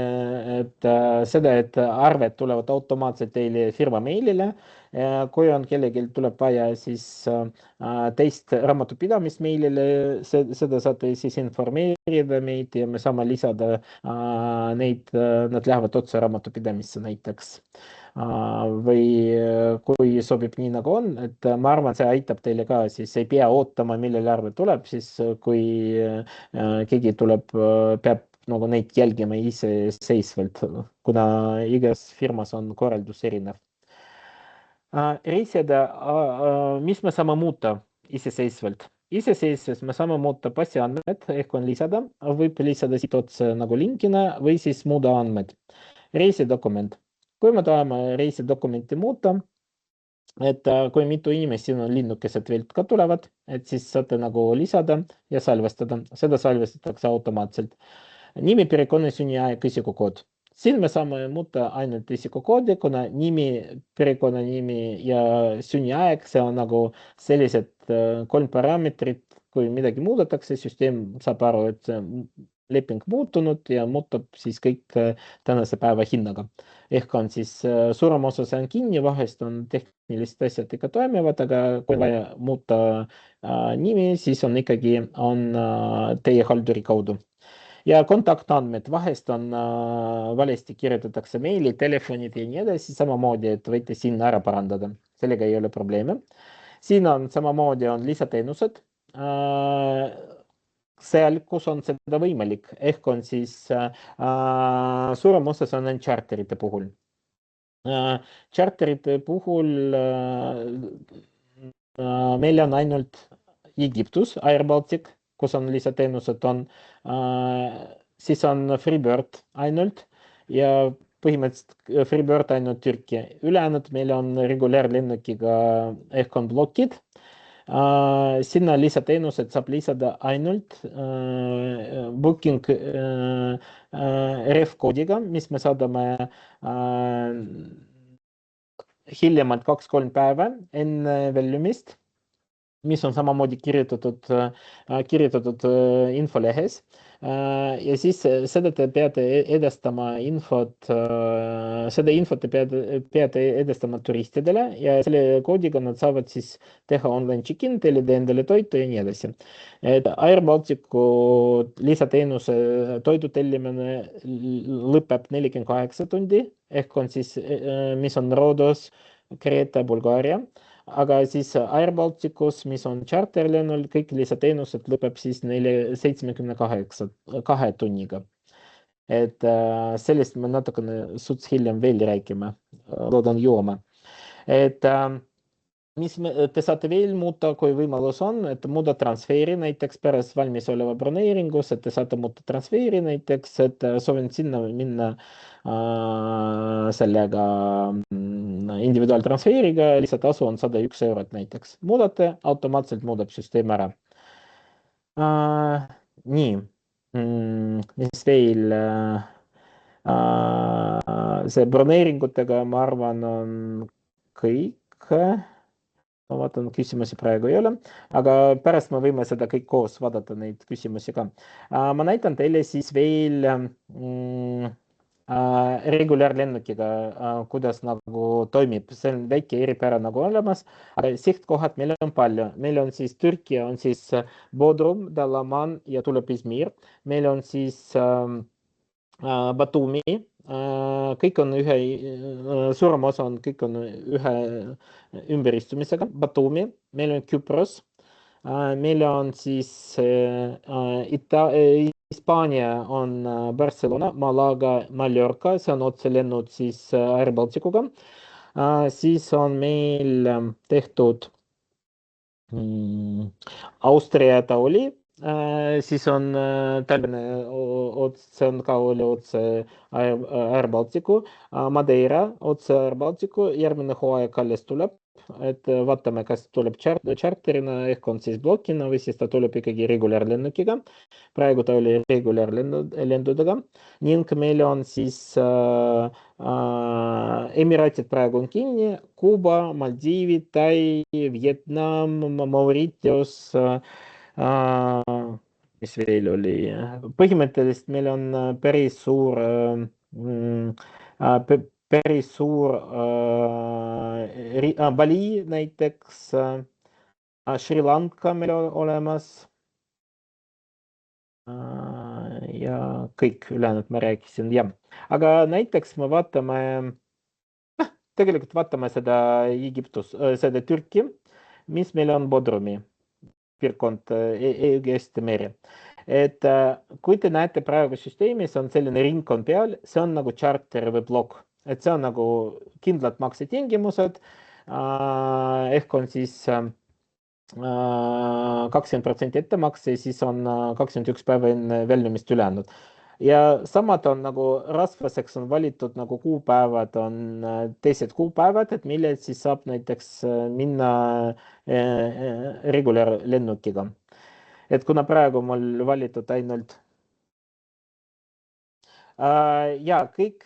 seda, et arved tulevad automaatselt teile firma meilile. Kui on kellelgi tuleb vaja siis teist raamatupidamist meilile, seda saate siis informeerida meid ja me saame lisada neid, nad lähevad otse raamatupidamisse näiteks. Või kui sobib nii nagu on, et ma arvan, see aitab teile ka, siis ei pea ootama, millal arve tuleb, siis kui keegi tuleb, peab nagu neid jälgima iseseisvalt, kuna igas firmas on korraldus erinev. Reisijad, mis me saame muuta iseseisvalt? Iseseisvalt me saame muuta passiandmed ehk on lisada, võib lisada siit otsa nagu linkina või siis muuda andmed. Reisidokument. Kui me tahame reisidokumenti muuta, et kui mitu inimest siin on linnukesed veel ka tulevad, et siis saate nagu lisada ja salvestada. Seda salvestatakse automaatselt. Nimi, perekonna, sünniaeg, isikukood. Siin me saame muuta ainult isikukoodi, kuna nimi, perekonnanimi ja sünniaeg, see on nagu sellised 3 parameetrit, kui midagi muudetakse, süsteem saab aru, et see leping muutunud ja muutab siis kõik tänase päeva hinnaga. Ehk on siis suurem osa see on kinni, vahest on tehnilised asjad ikka toimivad, aga kui vaja muuta nimi, siis on ikkagi teie halduri kaudu. Ja kontaktandmed vahest on valesti kirjutatakse meili, telefonid ja nii edasi, samamoodi, et võite siin ära parandada. Sellega ei ole probleeme. Siin on samamoodi on lisateenused. Seal, kus on seda võimalik, ehk on siis suurem osas on charterite puhul. Charterite puhul meil on ainult Egiptus, Air Baltic, kus on lisateenused on, siis on Freebird ainult ja põhimõtteliselt Freebird ainult Türki. Ülejäänud meil on regulaarlennukiga ehk on blokid. Sinna lisateenused saab lisada ainult booking ref-koodiga, mis me saadame hiljemalt 2-3 päeva enne väljumist, mis on samamoodi kirjutatud infolehes. Ja siis seda te peate edastama seda infot te peate edastama turistidele ja selle koodiga nad saavad siis teha online check-in, tellida endale toitu ja nii edasi. Air Balticu lisateenuse toidu tellimine lõpeb 48 tundi, ehk on siis, mis on Rhodos, Kreeta, Bulgaaria. Aga siis Air Balticus, mis on charterlennul, kõik lisateenused lõpeb siis 72 tunniga. Et sellest me natukene suts hiljem veel räägime, loodan jõuame. Et mis te saate veel muuta, kui võimalus on, et muuda transferi näiteks pärast valmisoleva broneeringus, et te saate muuta transferi näiteks, et soovin sinna minna sellega individuaaltransferiga, lisatasu on 101 eurot näiteks. Muudate, automaatselt muudab süsteem ära. nii, mis veel? See broneeringutega, ma arvan, on kõik. Ma vaatan, küsimusi praegu ei ole, aga pärast me võime seda kõik koos vaadata, neid küsimusi ka. Ma näitan teile siis veel regulaarlennukiga, kuidas nagu toimib. See on väike eripära nagu olemas, aga sihtkohad meil on palju. Meil on siis Türgi, on siis Bodrum, Dalaman ja tuleb Izmir. Meil on siis Batumi, kõik on ühe, suurem osa on, kõik on ühe ümberistumisega. Batumi, meil on Küpros, meil on siis Hispaania on Barcelona, Malaga, Mallorca, see on otselennud siis Air Balticuga. Siis on meil tehtud Austria ta oli, siis on Tallinna, see on ka oli otse Air Balticu, Madeira otse Air Balticu, järgmine hooaeg alles tuleb, et vaatame, kas tuleb charterina ehk on siis blokina või siis ta tuleb ikkagi regulaarlennukiga. Praegu ta oli regulaarlendudega ning meil on siis Emiraatid praegu on kinni, Kuuba, Maldiivid, Tai, Vietnam, Mauritius, mis veel oli, põhimõtteliselt meil on päris suur, päris suur Bali näiteks, Sri Lanka meil on olemas ja kõik ülejäänud ma rääkisin, jah. Aga näiteks me vaatame, tegelikult vaatame seda seda Türki, mis meil on Bodrumi piirkond Egeesti meri. Et kui te näete praegu süsteemis on selline ringkond peal, see on nagu charter või blok, et see on nagu kindlad maksetingimused, ehk on siis 20% ettemakse, siis on 21 päeva enne väljumist ülejäänud. Ja samad on nagu rasvaseks on valitud nagu kuupäevad on teised kuupäevad, et millal siis saab näiteks minna regulaarlennukiga. Et kuna praegu mul valitud ainult ja kõik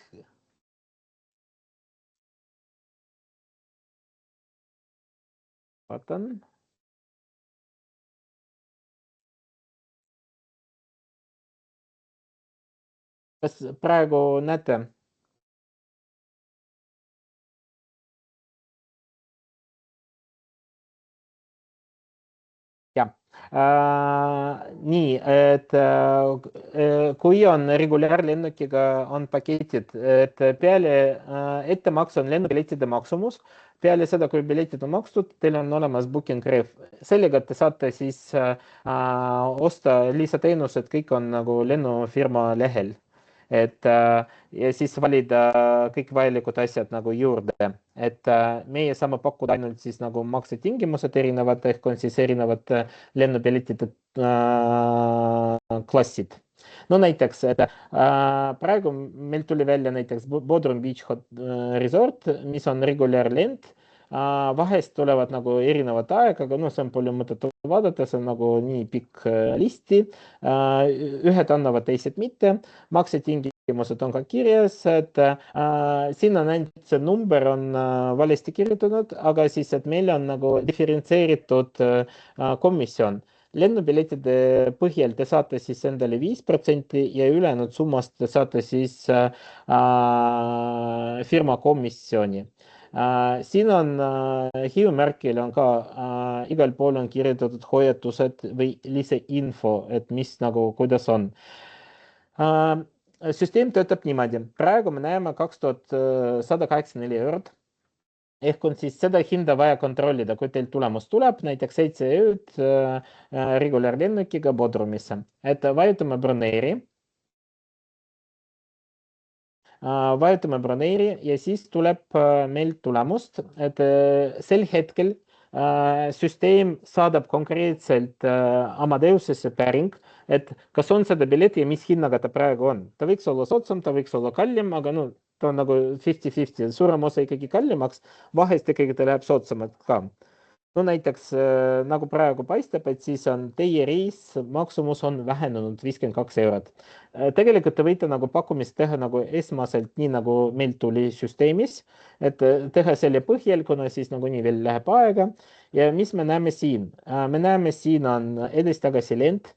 vaatan. Kas praegu näete? Jah. Nii, et kui on regulaarlennukiga on paketid, et peale ettemaks on lennupiletide maksumus, peale seda, kui piletid on makstud, teil on olemas Booking Ref. Sellega te saate siis osta lisateenused, kõik on nagu lennufirma lehel. Et ja siis valida kõik vajalikud asjad nagu juurde, et meie saame pakkuda ainult siis nagu maksetingimused erinevad, ehk on siis erinevad lennupiletide klassid. No näiteks, et praegu meil tuli välja näiteks Bodrum Beach Resort, mis on regulaarlend. Vahest tulevad nagu erinevad aega, aga see on palju mõtet vaadata, see on nagu nii pikk listi. Ühed annavad, teised mitte. Maksetingimused on ka kirjas, et siin on ainult see number on valesti kirjutatud, aga siis, et meil on nagu diferentseeritud komisjon. Lennupiletide põhjal te saate siis endale 5% ja ülejäänud summast te saate siis firma komisjoni. Siin on hiiumärkil on ka igal pool on kirjutatud hoiatused või lisainfo, et mis nagu, kuidas on. Süsteem töötab niimoodi. Praegu me näeme 2184 eurot. Ehk on siis seda hinda vaja kontrollida, kui teil tulemus tuleb, näiteks 7 ööd regulaarlennukiga Bodrumisse. Et vajutame broneeri. Vajutame broneeri ja siis tuleb meil tulemust, et sel hetkel süsteem saadab konkreetselt Amadeusesse päring, et kas on seda pileti ja mis hinnaga ta praegu on. Ta võiks olla soodsam, ta võiks olla kallim, aga no ta on nagu 50-50, suurem osa ikkagi kallimaks, vahest ikkagi ta läheb soodsamalt ka. no näiteks nagu praegu paistab, et siis on teie reis, maksumus on vähenenud 52 eurot. Tegelikult te võite nagu pakkumist teha nagu esmaselt, nii nagu meil tuli süsteemis, et teha selle põhjal, kuna siis nagunii veel läheb aega. Ja mis me näeme siin? Me näeme, siin on edasi-tagasi lend.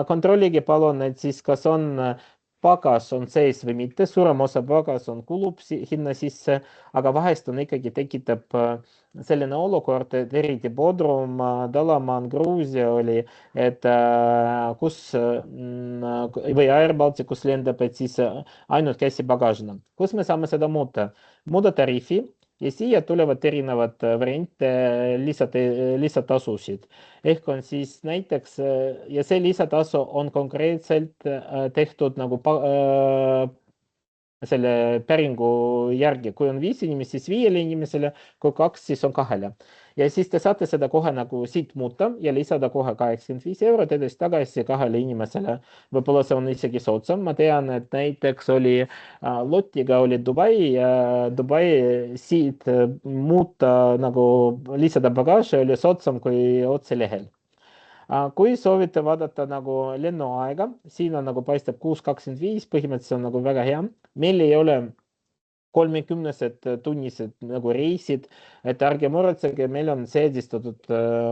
Kontrollige palun, et siis kas on pagas on sees või mitte, suurem osa pagas on kulub hinna sisse, aga vahest on ikkagi tekitab selline olukord, et eriti Bodrum, Dalaman, Gruusia oli, et kus või Air Balticus lendab, et siis ainult käsi pagasina. Kus me saame seda muuta? Muuda tariifi ja siia tulevad erinevad variante lisatasusid. Ehk on siis näiteks, ja see lisatasu on konkreetselt tehtud nagu selle päringu järgi, kui on 5 inimest, siis 5 inimesele, kui 2, siis on 2. Ja siis te saate seda kohe nagu siit muuta ja lisada kohe 85 eurot edasi-tagasi 2 inimesele. Võib-olla see on isegi soodsam. Ma tean, et näiteks oli Lotiga oli Dubai ja Dubai siit muuta nagu lisada bagaaži oli soodsam kui otselehel. Kui soovite vaadata nagu lennuaega, siin on nagu paistab 6.25, põhimõtteliselt on nagu väga hea. Meil ei ole 30 tunnised nagu reisid, et ärge muretsege, meil on seedistatud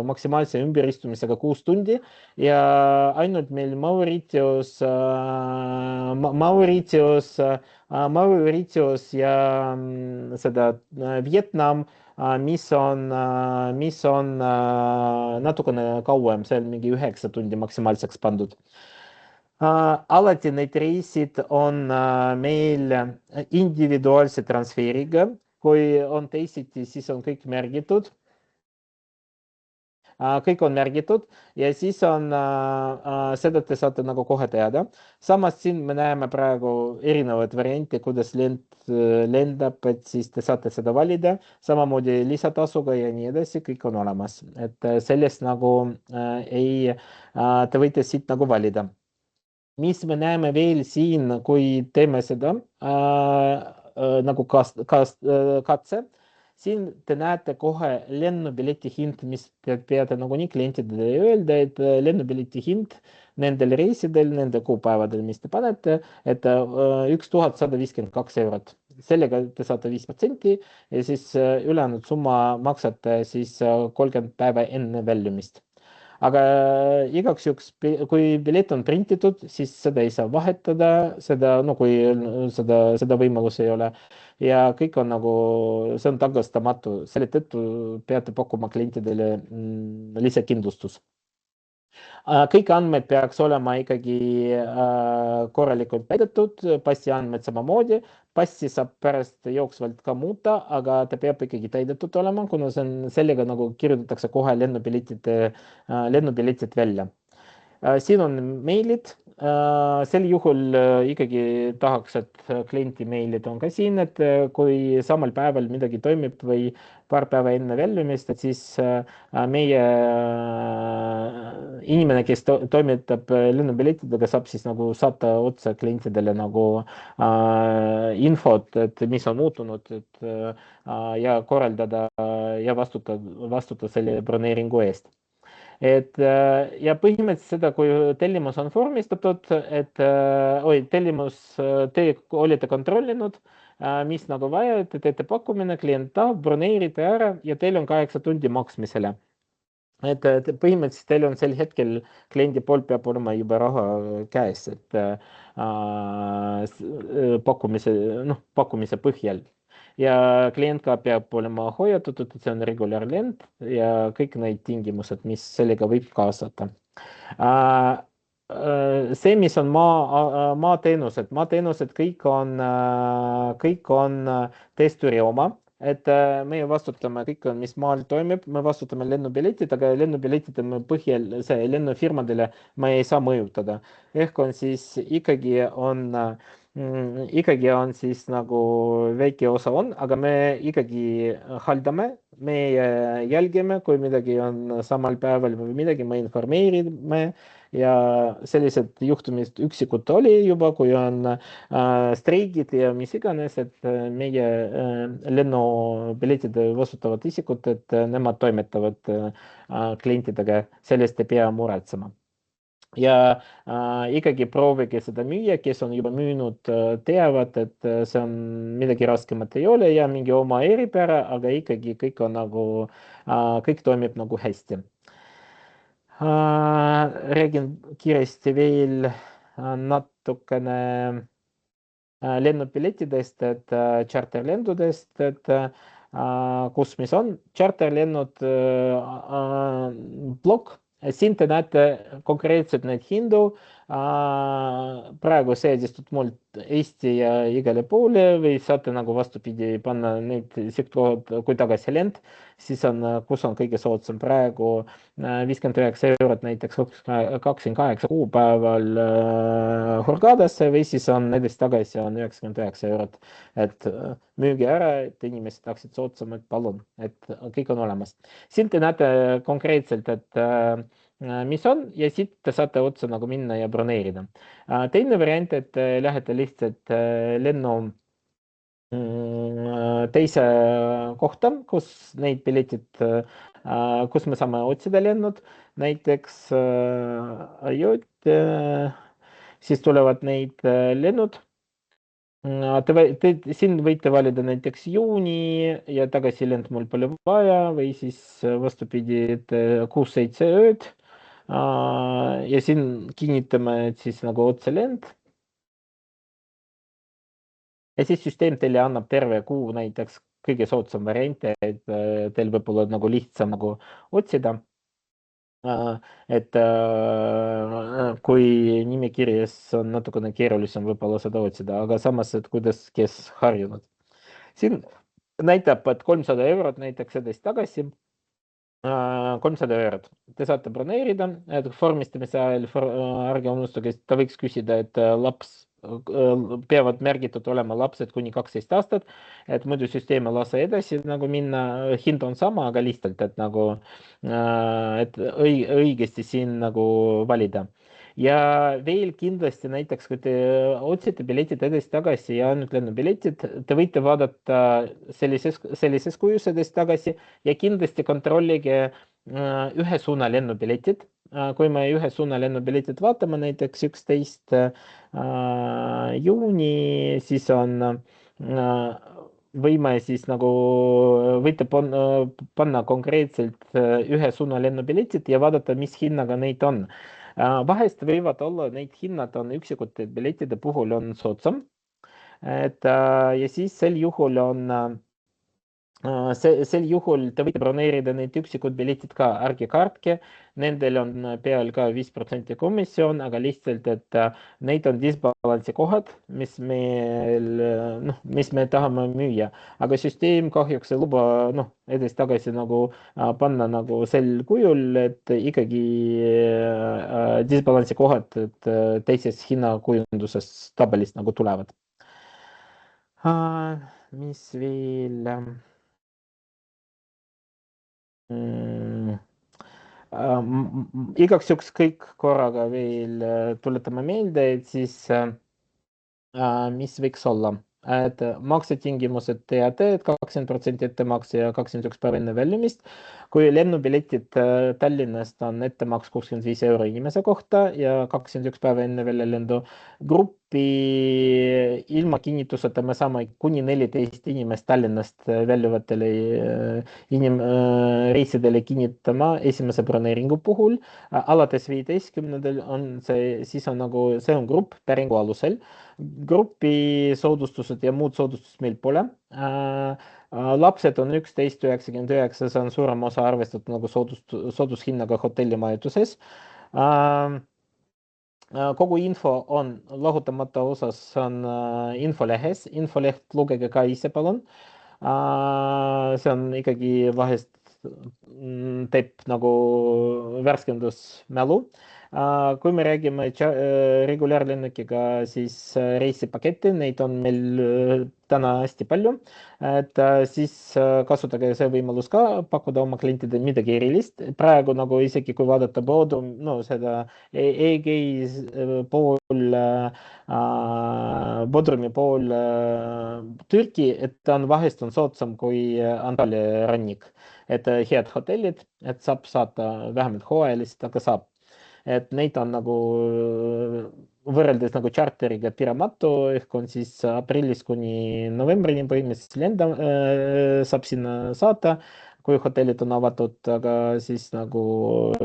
maksimaalse ümberistumisega 6 tundi ja ainult meil Mauritius ja seda Vietnam, mis on natukene kauem, see on mingi 9 tundi maksimaalseks pandud. Alati need reisid on meil individuaalse transferiga, kui on teisiti, siis on kõik märgitud. Kõik on märgitud ja siis on seda te saate nagu kohe teada. Samas siin me näeme praegu erinevaid variante, kuidas lendab, et siis te saate seda valida. Samamoodi lisatasuga ja nii edasi, kõik on olemas. Et sellest nagu te võite siit nagu valida. Mis me näeme veel siin, kui teeme seda nagu katse, siin te näete kohe lennupileti hind, mis te peate nagunii klientidele öelda, et lennupileti hind nendel reisidel, nende kuupäevadel, mis te panete, et 1152 eurot. Sellega te saate 5% ja siis ülejäänud summa maksate siis 30 päeva enne väljumist. Aga igaks juhuks, kui pilet on printitud, siis seda ei saa vahetada, kui seda võimalus ei ole. Ja kõik on nagu, see on tagastamatu, selle tõttu peate pakkuma klientidele lisakindlustus. Kõik andmed peaks olema ikkagi korralikult täidetud, passi andmed samamoodi. Passi saab pärast jooksvalt ka muuta, aga ta peab ikkagi täidetud olema, kuna sellega nagu kirjutatakse kohe lennupiletid välja. Siin on meilid. Sel juhul ikkagi tahaks, et klienti meilid on ka siin, et kui samal päeval midagi toimib või paar päeva enne väljumist, et siis meie inimene, kes toimetab lennupiletidega, saab siis nagu saata otse klientidele nagu infot, et mis on muutunud, ja korraldada ja vastutada selle broneeringu eest. Ja põhimõtteliselt seda, kui tellimus on vormistatud, tellimus te olete kontrollinud, mis nagu vaja, te teete pakkumine, klient tahab, broneerite ära ja teil on 8 tundi maksmisele. Et põhimõtteliselt teil on sel hetkel kliendi poolt peab olema juba raha käes, et pakkumise põhjal. Ja klient ka peab olema hoiatatud, et see on regulaarlend ja kõik need tingimused, mis sellega võib kaasata. See, mis on maateenused, kõik on teesturi oma. Et meie vastutame kõik, mis maal toimib, me vastutame lennupiletid, aga lennupiletide põhjal lennufirmadele me ei saa mõjutada. Ehk on siis ikkagi on siis nagu väike osa on, aga me ikkagi haldame, me jälgime, kui midagi on samal päeval või midagi, me informeerime ja sellised juhtumid üksikud oli juba, kui on streigid ja mis iganes, et meie lennupiletide vastutavad isikud, et nemad toimetavad klientidega, sellest ei pea muretsema. Ja ikkagi proovige seda müüa, kes on juba müünud, teavad, et see on midagi raskemat ei ole ja mingi oma eripära, aga ikkagi kõik on nagu, kõik toimib nagu hästi. Räägin kiiresti veel natukene lennupiletidest, et charterlendudest, et kus mis on charterlennud blokk. Siin te näete konkreetselt neid hindu. Praegu seadistud mult Eesti ja igale poole või saate nagu vastupidi panna neid sihtkohad, kui tagasi lend, siis on, kus on kõige soodsam praegu 59 eurot näiteks 28 kuupäeval Hurghadasse või siis on näiteks tagasi on 99 eurot. Et müüge ära, et inimesed tahaksid soodsamalt, palun, et kõik on olemas. Siin te näete konkreetselt, et mis on ja siit te saate otsa nagu minna ja broneerida. Teine variant, et lähete lihtsalt lennu teise kohta, kus neid piletid, kus me saame otsida lennud, näiteks siis tulevad neid lennud. Te siin võite valida näiteks juuni ja tagasilend mul pole vaja või siis vastupidi, et 6-7 ööd. Ja siin kinnitame, et siis nagu otselend. Ja siis süsteem teile annab terve kuu näiteks kõige soodsam variante, et teil võib olla nagu lihtsam nagu otsida. Et kui nimekirjas on natukene keerulisem võib-olla seda otsida, aga samas, et kuidas, kes harjunud. Siin näitab, et 300 eurot näiteks edasi-tagasi. 300 eurot. Te saate broneerida, et vormistamise ajal ärge unustage, ta võiks küsida, et laps peavad märgitud olema lapsed kuni 12 aastat, et muidu süsteem ei lase edasi nagu minna, hind on sama, aga lihtsalt, et nagu, et õigesti siin nagu valida. Ja veel kindlasti näiteks, kui te otsite piletid edasi-tagasi ja ainult lennupiletid, te võite vaadata sellises kujus edasi-tagasi ja kindlasti kontrollige ühe suuna lennupiletid. Kui me ühe suuna lennupiletid vaatame, näiteks 11 juuni, siis on võime siis nagu võite panna konkreetselt ühe suuna lennupiletid ja vaadata, mis hinnaga neid on. Vahest võivad olla neid hinnad on üksikute piletide puhul on soodsam. Et ja siis sel juhul on sel juhul te võite broneerida need üksikud piletid ka, ärge kartke, nendel on peal ka 5% komisjon, aga lihtsalt, et neid on disbalansi kohad, mis me tahame müüa, aga süsteem kahjuks ei luba edasi-tagasi nagu panna nagu sel kujul, et ikkagi disbalansi kohad, et teises hinnakujunduses tabelis nagu tulevad. Mis veel? Igaks juhuks kõik korraga veel tuletame meelde, et siis mis võiks olla, et maksetingimused teate, et 20% ettemaks ja 21 päeva enne väljumist. Kui lennupiletid Tallinnast on ettemaks 65 euro inimese kohta ja 21 päeva enne väljalendu, gruppi ilma kinnituseta me saame kuni 14 inimest Tallinnast väljuvatele reisidele kinnitama esimese broneeringu puhul. Alates 15. on see, siis on nagu, see on grupp päringu alusel. Grupi soodustused ja muud soodustused meil pole. Lapsed on 11,99, see on suurem osa arvestatud nagu soodushinnaga hotellimajutuses. Kogu info on lahutamata osas on infolehes, infoleht lugege ka ise, palun. See on ikkagi vahest teeb nagu värskendusmälu. kui me räägime regulaarlennukiga, siis reisipakette, neid on meil täna hästi palju. Et siis kasutage see võimalus ka pakkuda oma klientidele midagi erilist. Praegu nagu isegi kui vaadata Bodrum, no seda EG pool, Bodrumi pool Türgi, et ta on vahest on soodsam kui Antalya rannik. Et head hotellid, et saab saata vähemalt hooajaliselt, aga saab. Et neid on nagu võrreldes nagu charteriga piiramatu, ehk on siis aprillist kuni novembrini põhimõtteliselt saab sinna saata, kui hotellid on avatud, aga siis nagu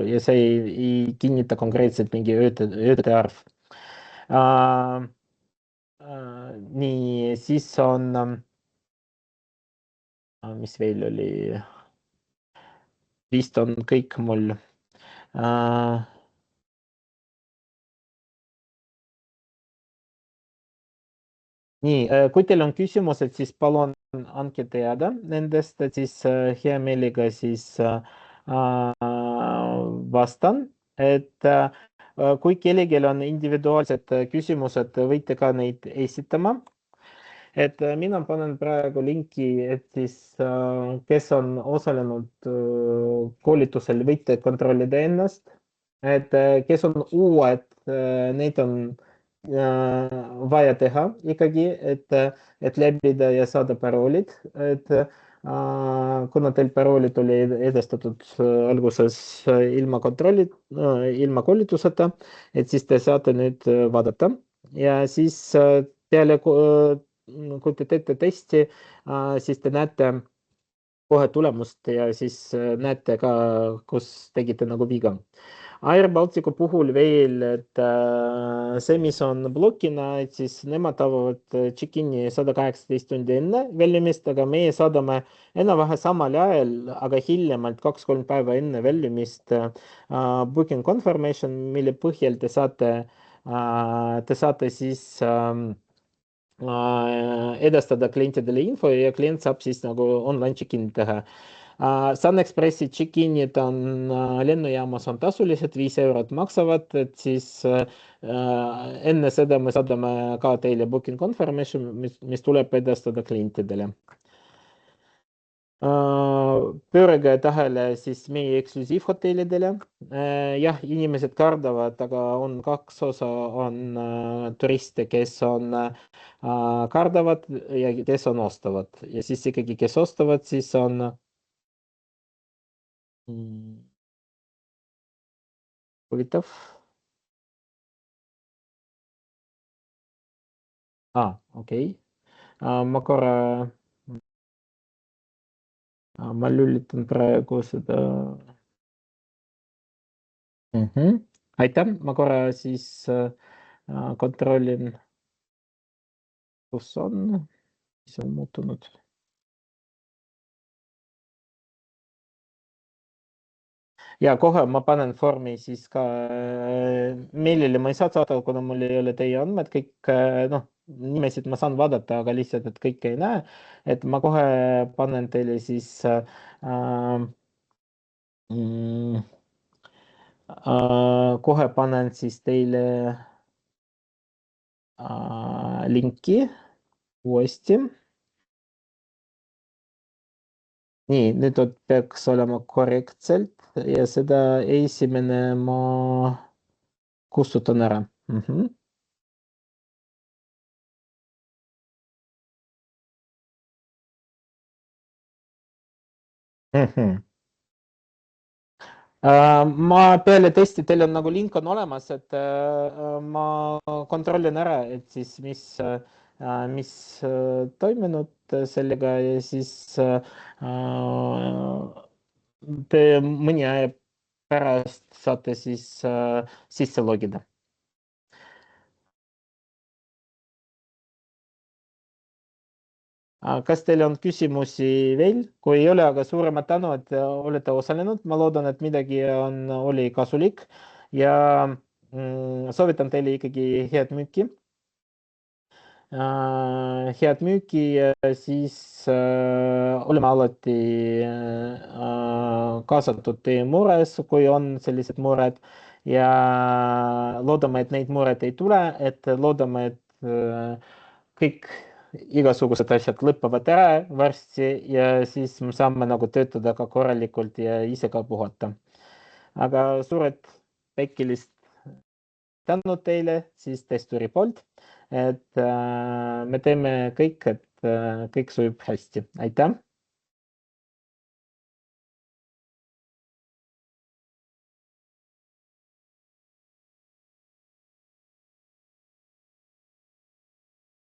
ja see ei kinnita konkreetselt mingi ööde arv. Äh, nii, siis on, mis veel oli, vist on kõik mul. Nii, kui teil on küsimused, siis palun andke teada nendest, et siis hea meelega siis vastan, et kui kellelgi on individuaalsed küsimused, võite ka neid esitama. Et mina panen praegu linki, et siis kes on osalenud koolitusel, võite kontrollida ennast, et kes on uued, neid on vaja teha ikkagi, et läbida ja saada paroolid, et kuna teil paroolid oli edastatud alguses ilma kontrolli, ilma koolituseta, et siis te saate nüüd vaadata ja siis peale kui te teete testi, siis te näete kohe tulemust ja siis näete ka, kus tegite nagu viga. Air Balticu puhul veel, et see, mis on blokina, et siis nemad avavad check-in'i 118 tundi enne väljumist, aga meie saadame enam-vähem samal ajal, aga hiljemalt 2-3 päeva enne väljumist booking confirmation, mille põhjal te saate siis edastada klientidele info ja klient saab siis nagu online check-in teha. Sun Expressi check-in'id on lennujaamas on tasulised, 5 eurot maksavad, et siis enne seda me saadame ka teile booking confirmation, mis tuleb edastada klientidele. Pöörage tähele siis meie eksklusiivhotellidele. Jah, inimesed kardavad, aga on kaks osa, on turiste, kes on kardavad ja kes on ostavad ja siis ikkagi, kes ostavad, siis on huvitav. Okei. Ma korra, ma lülitan praegu seda. Aitäh, ma korra siis kontrollin, kus on, mis on muutunud. Ja kohe ma panen vormi siis ka meilile, ma ei saa saada, kuna mul ei ole teie andmed kõik, noh, nimesid ma saan vaadata, aga lihtsalt, et kõike ei näe. Et ma kohe panen teile siis kohe panen siis teile linki uuesti. Nii, nüüd peaks olema korrektselt ja seda esimene ma kustutan ära. Ma peale testi, teil on nagu link on olemas, et ma kontrollin ära, et siis mis toimunud sellega ja siis te mõni aja pärast saate siis sisse logida. Kas teil on küsimusi veel? Kui ei ole, aga suuremat tänu, et olete osalenud. Ma loodan, et midagi oli kasulik ja soovitan teile ikkagi head müüki. Head müüki, siis oleme alati kaasatud teie mures, kui on sellised mured ja loodame, et neid mured ei tule, et loodame, et kõik igasugused asjad lõpevad ära varsti ja siis me saame nagu töötada ka korralikult ja ise ka puhata. Aga suured päikilist tänud teile siis Testuri poolt, et me teeme kõik, et kõik sujub hästi. Aitäh!